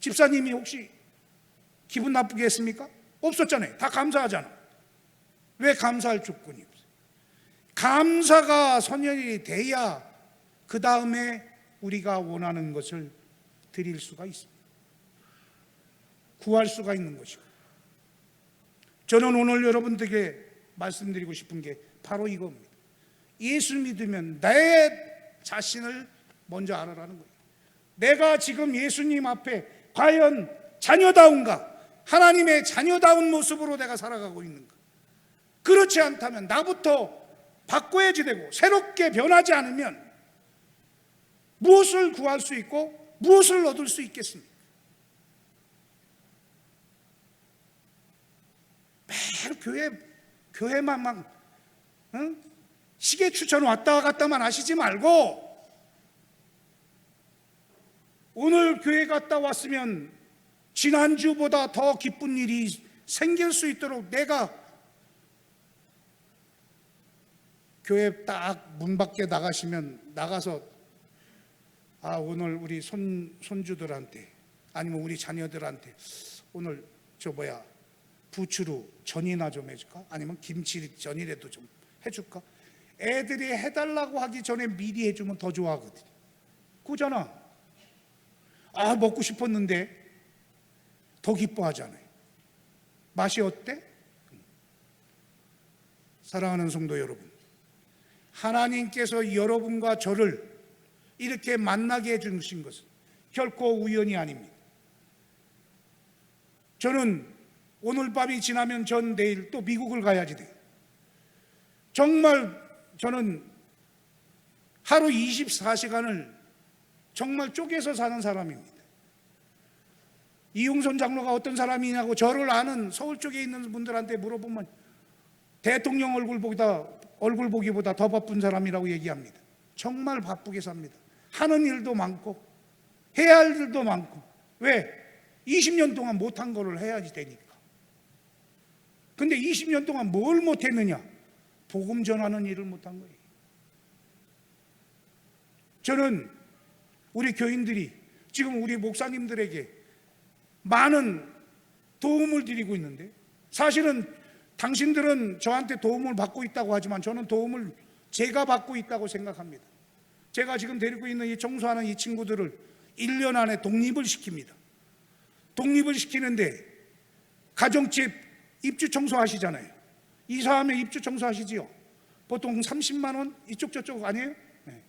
집사님이 혹시 기분 나쁘게 했습니까? 없었잖아요. 다 감사하잖아. 왜 감사할 조건이 없어요? 감사가 선연이 돼야 그 다음에 우리가 원하는 것을 드릴 수가 있습니다. 구할 수가 있는 것이고. 저는 오늘 여러분들에게 말씀드리고 싶은 게 바로 이겁니다. 예수 믿으면 내 자신을 먼저 알아라는 거예요. 내가 지금 예수님 앞에 과연 자녀다운가? 하나님의 자녀다운 모습으로 내가 살아가고 있는가? 그렇지 않다면 나부터 바꿔야지 되고 새롭게 변하지 않으면 무엇을 구할 수 있고 무엇을 얻을 수 있겠습니까? 매일 교회만 막 시계 추천 왔다 갔다만 하시지 말고 오늘 교회 갔다 왔으면 지난주보다 더 기쁜 일이 생길 수 있도록 내가 교회 딱 문 밖에 나가서 오늘 우리 손주들한테 아니면 우리 자녀들한테 오늘 부추로 전이나 좀 해줄까? 아니면 김치 전이라도 좀 해줄까? 애들이 해달라고 하기 전에 미리 해주면 더 좋아하거든. 그잖아. 먹고 싶었는데 더 기뻐하잖아요. 맛이 어때? 사랑하는 성도 여러분, 하나님께서 여러분과 저를 이렇게 만나게 해주신 것은 결코 우연이 아닙니다. 저는 오늘 밤이 지나면 전 내일 또 미국을 가야지 돼요. 정말 저는 하루 24시간을 정말 쪼개서 사는 사람입니다. 이용선 장로가 어떤 사람이냐고 저를 아는 서울 쪽에 있는 분들한테 물어보면 대통령 얼굴 보기보다 더 바쁜 사람이라고 얘기합니다. 정말 바쁘게 삽니다. 하는 일도 많고 해야 할 일도 많고. 왜? 20년 동안 못한 거를 해야지 되니까. 근데 20년 동안 뭘 못했느냐? 복음 전하는 일을 못한 거예요. 저는 우리 교인들이 지금 우리 목사님들에게 많은 도움을 드리고 있는데, 사실은 당신들은 저한테 도움을 받고 있다고 하지만 저는 도움을 제가 받고 있다고 생각합니다. 제가 지금 데리고 있는 이 청소하는 이 친구들을 1년 안에 독립을 시킵니다. 독립을 시키는데 가정집 입주 청소하시잖아요. 이사하면 입주 청소하시지요. 보통 30만 원 이쪽 저쪽 아니에요? 네.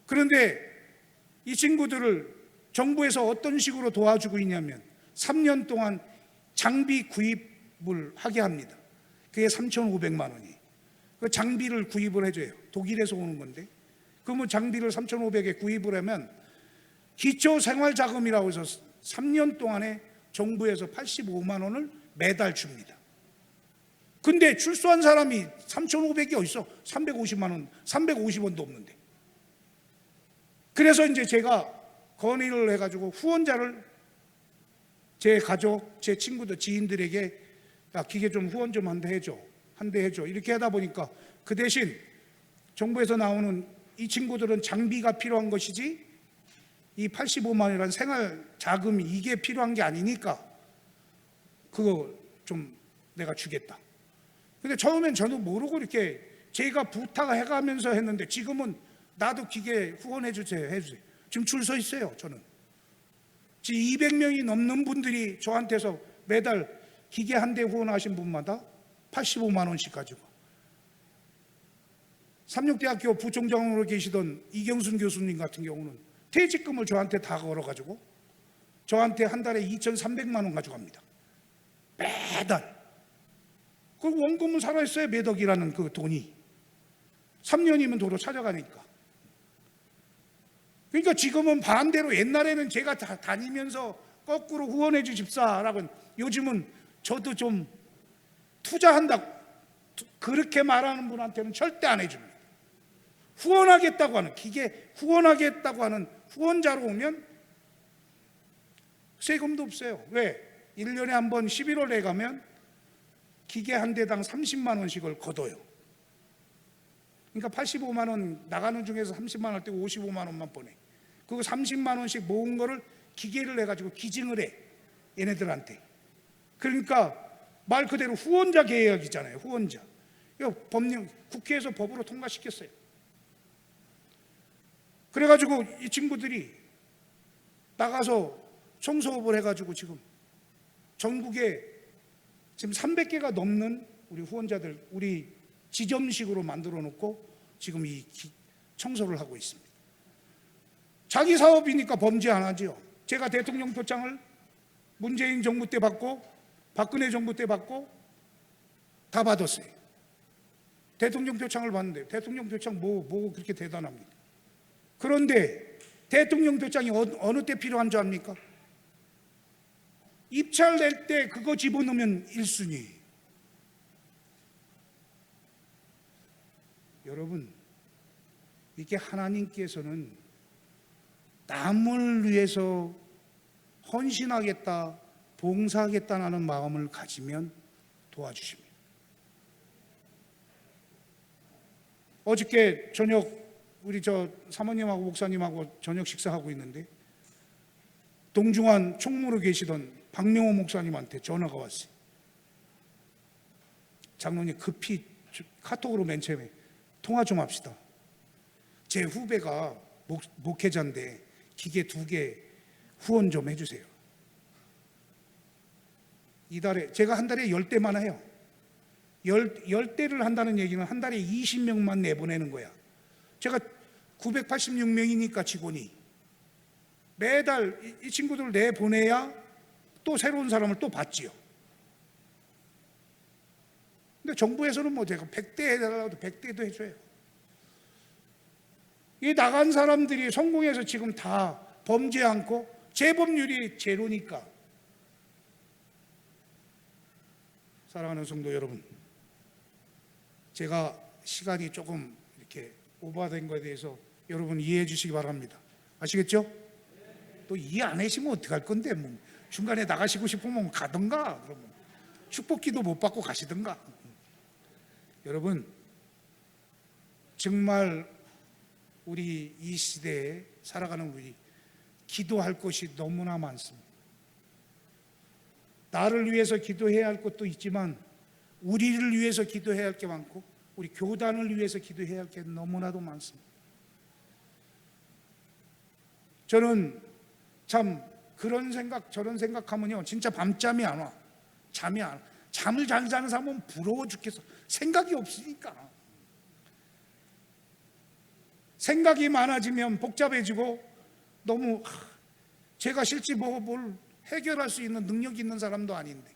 그런데 이 친구들을 정부에서 어떤 식으로 도와주고 있냐면 3년 동안 장비 구입을 하게 합니다. 그게 3,500만 원이. 그 장비를 구입을 해줘요. 독일에서 오는 건데. 그러면 장비를 3,500에 구입을 하면 기초생활자금이라고 해서 3년 동안에 정부에서 85만 원을 매달 줍니다. 근데 출소한 사람이 3,500이 어딨어? 350만 원, 350원도 없는데. 그래서 이제 제가 건의를 해가지고 후원자를 제 가족, 제 친구들, 지인들에게 기계 좀 후원 좀 한 대 해줘. 이렇게 하다 보니까 그 대신 정부에서 나오는 이 친구들은 장비가 필요한 것이지 이 85만 원이라는 생활 자금이 이게 필요한 게 아니니까 그거 좀 내가 주겠다. 근데 처음엔 저도 모르고 이렇게 제가 부탁해가면서 했는데 지금은 나도 기계 후원해 주세요. 지금 줄 서 있어요. 저는 지금 200명이 넘는 분들이 저한테서 매달 기계 한 대 후원하신 분마다 85만 원씩 가지고, 삼육대학교 부총장으로 계시던 이경순 교수님 같은 경우는 퇴직금을 저한테 다 걸어가지고 저한테 한 달에 2,300만 원 가져갑니다. 매달. 그 원금은 살아있어요. 매덕이라는 그 돈이 3년이면 도로 찾아가니까. 그러니까 지금은 반대로 옛날에는 제가 다 다니면서 거꾸로 후원해 주십사라고, 요즘은 저도 좀 투자한다 그렇게 말하는 분한테는 절대 안 해줍니다. 후원하겠다고 하는, 기계 후원하겠다고 하는 후원자로 오면 세금도 없어요. 왜? 1년에 한 번 11월에 가면 기계 한 대당 30만 원씩을 걷어요. 그러니까 85만 원 나가는 중에서 30만 원 할 때 55만 원만 보내. 그거 30만 원씩 모은 거를 기계를 해가지고 기증을 해, 얘네들한테. 그러니까 말 그대로 후원자 계약이잖아요. 후원자. 이거 법령 국회에서 법으로 통과시켰어요. 그래가지고 이 친구들이 나가서 청소업을 해가지고 지금 전국에 지금 300개가 넘는 우리 후원자들, 우리 지점식으로 만들어 놓고 지금 이 청소를 하고 있습니다. 자기 사업이니까 범죄 안 하죠. 제가 대통령 표창을 문재인 정부 때 받고 박근혜 정부 때 받고 다 받았어요. 대통령 표창을 받는데 대통령 표창 뭐 그렇게 대단합니까? 그런데 대통령 표창이 어느 때 필요한 줄 압니까? 입찰 낼 때 그거 집어넣으면 1순위. 여러분, 이게 하나님께서는 남을 위해서 헌신하겠다, 봉사하겠다는 마음을 가지면 도와주십니다. 어저께 저녁 우리 사모님하고 목사님하고 저녁 식사하고 있는데 동중한 총무로 계시던 박명호 목사님한테 전화가 왔어요. 장로님 급히 카톡으로 맨 처음에 통화 좀 합시다. 제 후배가 목회자인데 기계 2개 후원 좀 해주세요. 이달에 제가 한 달에 10대만 해요. 10대를 한다는 얘기는 한 달에 20명만 내보내는 거야. 제가 986명이니까 직원이 매달 이 친구들 내보내야 또 새로운 사람을 또 받지요. 근데 정부에서는 뭐 제가 100대 해달라고 100대도 해줘요. 이 나간 사람들이 성공해서 지금 다 범죄 않고 재범률이 제로니까. 사랑하는 성도 여러분, 제가 시간이 조금 이렇게 오버된 것에 대해서 여러분 이해해 주시기 바랍니다. 아시겠죠? 또 이해 안 하시면 어떡할 건데, 뭐 중간에 나가시고 싶으면 가든가, 그러면 축복기도 못 받고 가시든가. 여러분, 정말 우리 이 시대에 살아가는 우리 기도할 것이 너무나 많습니다. 나를 위해서 기도해야 할 것도 있지만 우리를 위해서 기도해야 할 게 많고 우리 교단을 위해서 기도해야 할 게 너무나도 많습니다. 저는 참 그런 생각 저런 생각하면요 진짜 밤잠이 안 와. 잠이 안 와. 잠을 잘 자는 사람은 부러워 죽겠어. 생각이 없으니까. 생각이 많아지면 복잡해지고 너무 제가 실제 뭘 해결할 수 있는 능력이 있는 사람도 아닌데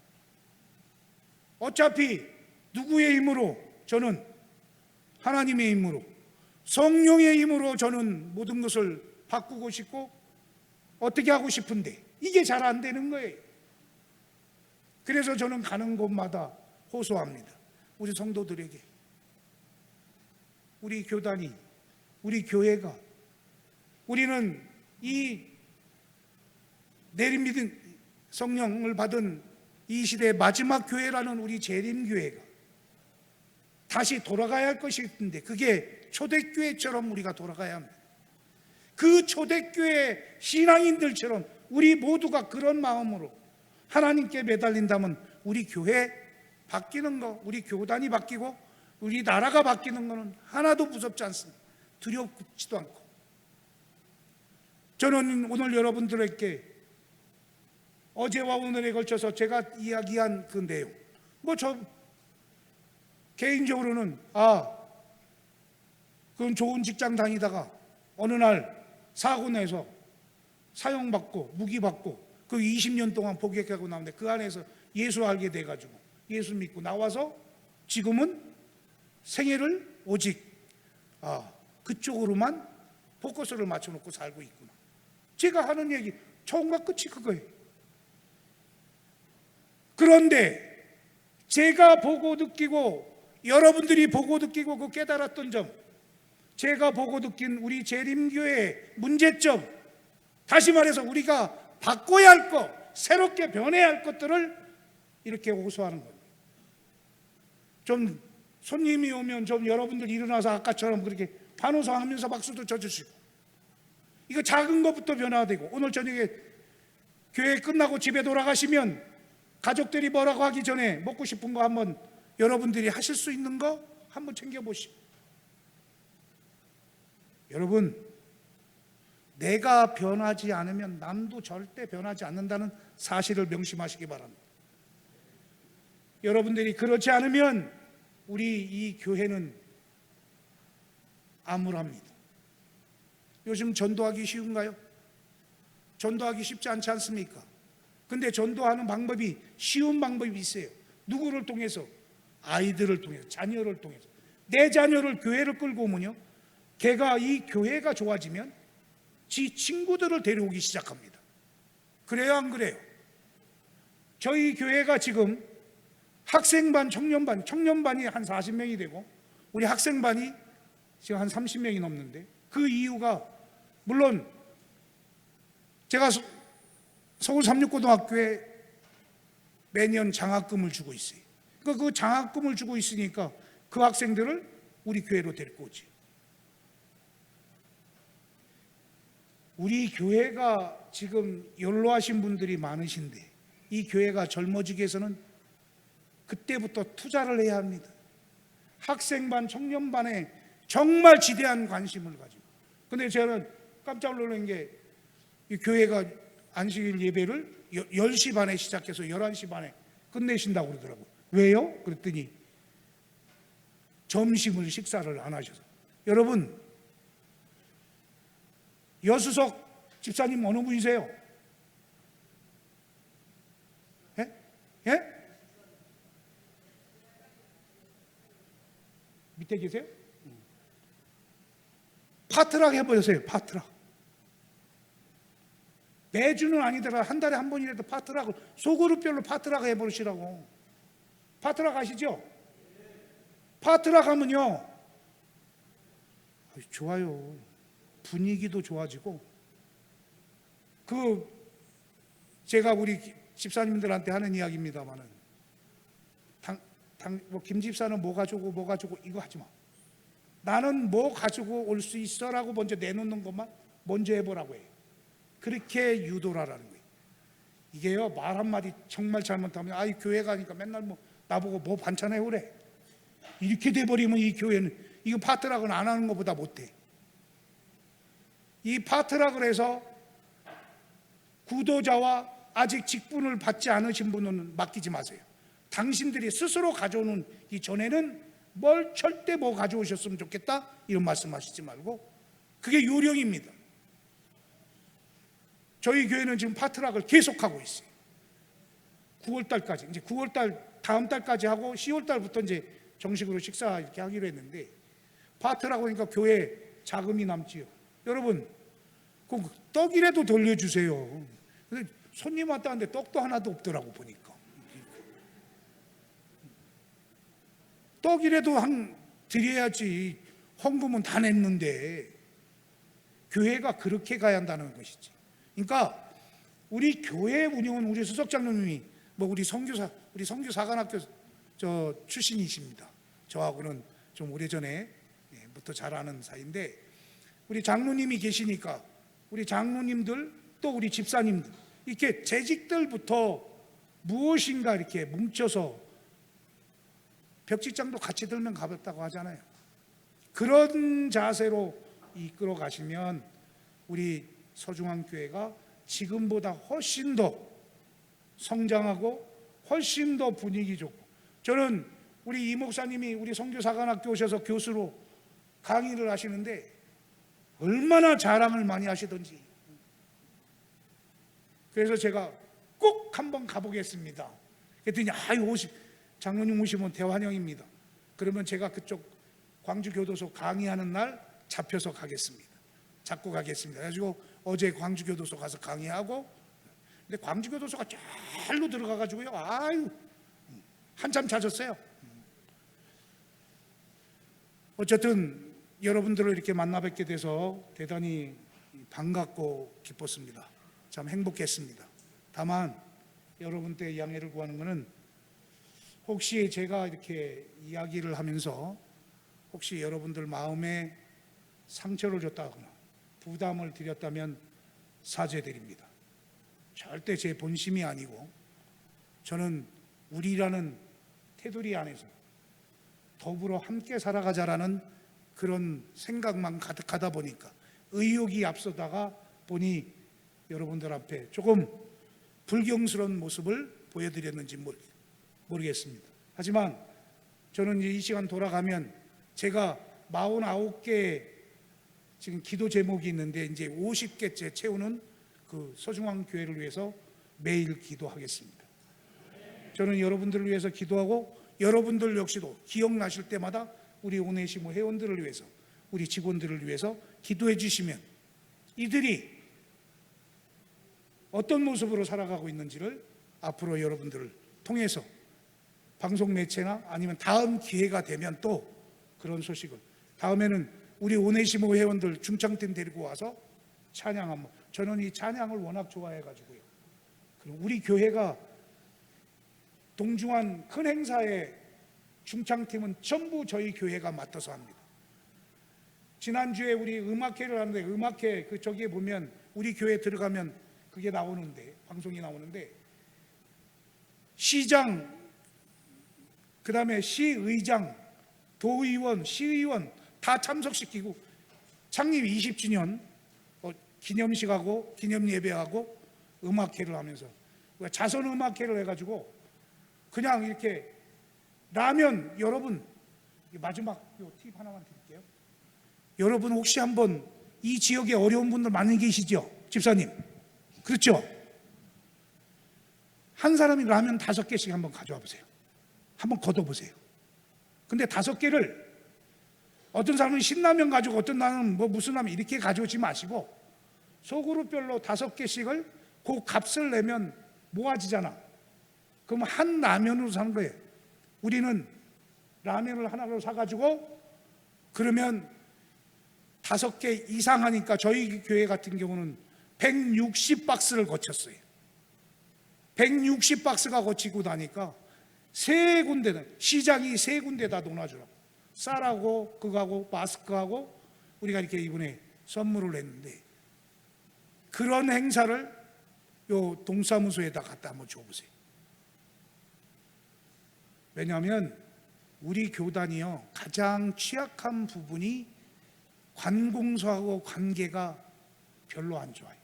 어차피 누구의 힘으로? 저는 하나님의 힘으로 성령의 힘으로 저는 모든 것을 바꾸고 싶고 어떻게 하고 싶은데 이게 잘 안 되는 거예요. 그래서 저는 가는 곳마다 호소합니다. 우리 성도들에게 우리 교단이 우리 교회가 우리는 이 내림받은 성령을 받은 이 시대의 마지막 교회라는 우리 재림교회가 다시 돌아가야 할 것이 있는데 그게 초대교회처럼 우리가 돌아가야 합니다. 그 초대교회 신앙인들처럼 우리 모두가 그런 마음으로 하나님께 매달린다면 우리 교회 바뀌는 거, 우리 교단이 바뀌고 우리 나라가 바뀌는 거는 하나도 무섭지 않습니다. 두렵지도 않고. 저는 오늘 여러분들에게 어제와 오늘에 걸쳐서 제가 이야기한 그 내용 저 개인적으로는 그건 좋은 직장 다니다가 어느 날 사고 내서 사형받고 무기받고 그 20년 동안 복역하고 나오는데 그 안에서 예수 알게 돼가지고 예수 믿고 나와서 지금은 생애를 오직 그쪽으로만 포커스를 맞춰놓고 살고 있구나. 제가 하는 얘기 처음과 끝이 그거예요. 그런데 제가 보고 느끼고 여러분들이 보고 느끼고 그 깨달았던 점, 제가 보고 느낀 우리 재림교회의 문제점, 다시 말해서 우리가 바꿔야 할 것, 새롭게 변해야 할 것들을 이렇게 호소하는 겁니다. 좀 손님이 오면 좀 여러분들 일어나서 아까처럼 그렇게 반호소하면서 박수도 쳐주시고 이거 작은 것부터 변화되고 오늘 저녁에 교회 끝나고 집에 돌아가시면 가족들이 뭐라고 하기 전에 먹고 싶은 거 한번 여러분들이 하실 수 있는 거 한번 챙겨보시고, 여러분, 내가 변하지 않으면 남도 절대 변하지 않는다는 사실을 명심하시기 바랍니다. 여러분들이 그렇지 않으면 우리 이 교회는 암울합니다. 요즘 전도하기 쉬운가요? 전도하기 쉽지 않지 않습니까? 근데 전도하는 방법이 쉬운 방법이 있어요. 누구를 통해서? 아이들을 통해서, 자녀를 통해서. 내 자녀를 교회를 끌고 오면요, 걔가 이 교회가 좋아지면 지 친구들을 데려오기 시작합니다. 그래요, 안 그래요? 저희 교회가 지금 학생반, 청년반이 한 40명이 되고 우리 학생반이 지금 한 30명이 넘는데, 그 이유가 물론 제가 서울 삼육고등학교에 매년 장학금을 주고 있어요. 그러니까 그 장학금을 주고 있으니까 그 학생들을 우리 교회로 데리고 오지. 우리 교회가 지금 연로하신 분들이 많으신데 이 교회가 젊어지기 위해서는 그때부터 투자를 해야 합니다. 학생반, 청년반에 정말 지대한 관심을 가지고. 근데 저는 깜짝 놀란 게 이 교회가 안식일 예배를 10시 반에 시작해서 11시 반에 끝내신다고 그러더라고요. 왜요? 그랬더니 점심을 식사를 안 하셔서. 여러분, 여수석 집사님 어느 분이세요? 예? 예? 밑에 계세요? 파트락 해보세요. 파트락. 매주는 아니더라 한 달에 한 번이라도 파트락을, 소그룹별로 파트락 해보시라고. 파트락 아시죠? 파트락 하면요, 좋아요. 분위기도 좋아지고. 제가 우리 집사님들한테 하는 이야기입니다만은, 김 집사는 뭐 가지고 이거 하지 마. 나는 뭐 가지고 올 수 있어라고 먼저 내놓는 것만 먼저 해보라고 해요. 그렇게 유도를 하라는 거예요. 이게요, 말 한마디 정말 잘못하면, 이 교회 가니까 맨날 뭐 나보고 뭐 반찬 해오래. 이렇게 돼버리면 이 교회는, 이거 파트락은 안 하는 것보다 못해. 이 파트락을 해서 구도자와 아직 직분을 받지 않으신 분은 맡기지 마세요. 당신들이 스스로 가져오는 이 전에는 뭘 절대 뭐 가져오셨으면 좋겠다 이런 말씀하시지 말고, 그게 요령입니다. 저희 교회는 지금 파트락을 계속하고 있어요. 9월달까지, 이제 9월달 다음 달까지 하고 10월달부터 이제 정식으로 식사 이렇게 하기로 했는데, 파트락 하니까 교회 자금이 남지요. 여러분, 그 떡이라도 돌려주세요. 근데 손님 왔다는데 떡도 하나도 없더라고 보니까. 떡이라도 드려야지. 헌금은 다 냈는데. 교회가 그렇게 가야 한다는 것이지. 그러니까 우리 교회 운영은 우리 수석장로님이 우리 선교사관학교 출신이십니다. 저하고는 좀 오래전에부터 잘 아는 사이인데, 우리 장로님이 계시니까 우리 장로님들 또 우리 집사님들 이렇게 재직들부터 무엇인가 이렇게 뭉쳐서, 벽직장도 같이 들면 가볍다고 하잖아요. 그런 자세로 이끌어 가시면 우리 서중앙교회가 지금보다 훨씬 더 성장하고 훨씬 더 분위기 좋고. 저는 우리 이 목사님이 우리 선교사관학교 오셔서 교수로 강의를 하시는데 얼마나 자랑을 많이 하시던지. 그래서 제가 꼭 한번 가보겠습니다. 그랬더니 장로님 오시면 대환영입니다. 그러면 제가 그쪽 광주교도소 강의하는 날 잡혀서 가겠습니다. 잡고 가겠습니다. 그래가지고 어제 광주교도소 가서 강의하고, 근데 광주교도소가 잘로 들어가가지고요, 한참 찾았어요. 어쨌든 여러분들을 이렇게 만나 뵙게 돼서 대단히 반갑고 기뻤습니다. 참 행복했습니다. 다만 여러분께 양해를 구하는 것은, 혹시 제가 이렇게 이야기를 하면서 혹시 여러분들 마음에 상처를 줬다거나 부담을 드렸다면 사죄드립니다. 절대 제 본심이 아니고, 저는 우리라는 테두리 안에서 더불어 함께 살아가자라는 그런 생각만 가득하다 보니까 의욕이 앞서다가 보니 여러분들 앞에 조금 불경스러운 모습을 보여드렸는지 모르겠습니다. 하지만 저는 이제 이 시간 돌아가면 제가 49개 지금 기도 제목이 있는데 이제 50개째 채우는 그 서중앙 교회를 위해서 매일 기도하겠습니다. 저는 여러분들을 위해서 기도하고 여러분들 역시도 기억나실 때마다 우리 오네시모 회원들을 위해서 우리 직원들을 위해서 기도해 주시면 이들이 어떤 모습으로 살아가고 있는지를 앞으로 여러분들을 통해서 방송 매체나 아니면 다음 기회가 되면 또 그런 소식을 다음에는 우리 오네시모 회원들 중창팀 데리고 와서 찬양 한번 저는 이 찬양을 워낙 좋아해 가지고요. 그리고 우리 교회가 동중한 큰 행사의 중창팀은 전부 저희 교회가 맡아서 합니다. 지난주에 우리 음악회를 하는데 음악회 그 저기에 보면 우리 교회 들어가면 그게 나오는데 방송이 나오는데 시장 그다음에 시의장 도의원 시의원 다 참석시키고 창립 20주년 기념식하고 기념예배하고 음악회를 하면서 자선 음악회를 해가지고 그냥 이렇게 라면 여러분 마지막 팁 하나만 드릴게요. 여러분 혹시 한번 이 지역에 어려운 분들 많이 계시죠? 집사님 그렇죠? 한 사람이 라면 5개씩 한번 가져와 보세요. 한번 걷어보세요. 근데 5개를 어떤 사람은 신라면 가지고 어떤 사람은 뭐 무슨 라면 이렇게 가져오지 마시고 소그룹별로 5개씩을 그 값을 내면 모아지잖아. 그럼 한 라면으로 사는 거예요. 우리는 라면을 하나로 사가지고 그러면 5개 이상 하니까 저희 교회 같은 경우는 160박스를 거쳤어요. 160박스가 거치고 나니까 3군데는 시장이 3군데다 놓아주라고 쌀하고 그거하고 마스크하고 우리가 이렇게 이번에 선물을 했는데 그런 행사를 요 동사무소에다 갖다 한번 줘보세요. 왜냐하면 우리 교단이요 가장 취약한 부분이 관공서하고 관계가 별로 안 좋아요.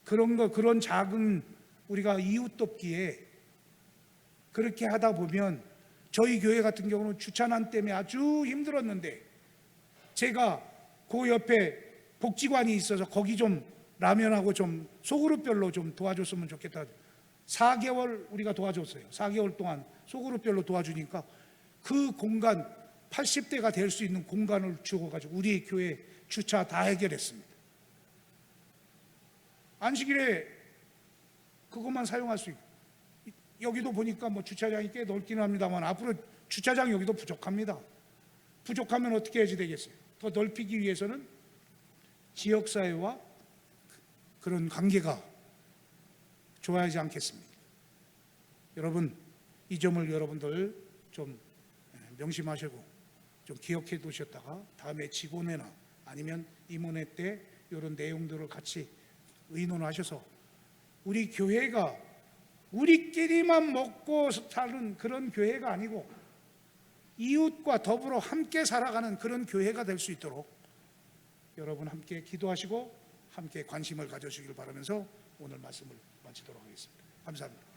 그런 작은 우리가 이웃 돕기에 그렇게 하다 보면 저희 교회 같은 경우는 주차난 때문에 아주 힘들었는데 제가 그 옆에 복지관이 있어서 거기 좀 라면하고 좀 소그룹별로 좀 도와줬으면 좋겠다. 4개월 우리가 도와줬어요. 4개월 동안 소그룹별로 도와주니까 그 공간 80대가 될 수 있는 공간을 주어가지고 우리 교회 주차 다 해결했습니다. 안식일에 그것만 사용할 수 있고 여기도 보니까 뭐 주차장이 꽤 넓기는 합니다만 앞으로 주차장 여기도 부족합니다. 부족하면 어떻게 해야지 되겠어요? 더 넓히기 위해서는 지역사회와 그런 관계가 좋아야지 않겠습니까? 여러분 이 점을 여러분들 좀 명심하시고 좀 기억해 두셨다가 다음에 직원회나 아니면 임원회 때 이런 내용들을 같이 의논하셔서 우리 교회가 우리끼리만 먹고 사는 그런 교회가 아니고 이웃과 더불어 함께 살아가는 그런 교회가 될 수 있도록 여러분 함께 기도하시고 함께 관심을 가져주시길 바라면서 오늘 말씀을 마치도록 하겠습니다. 감사합니다.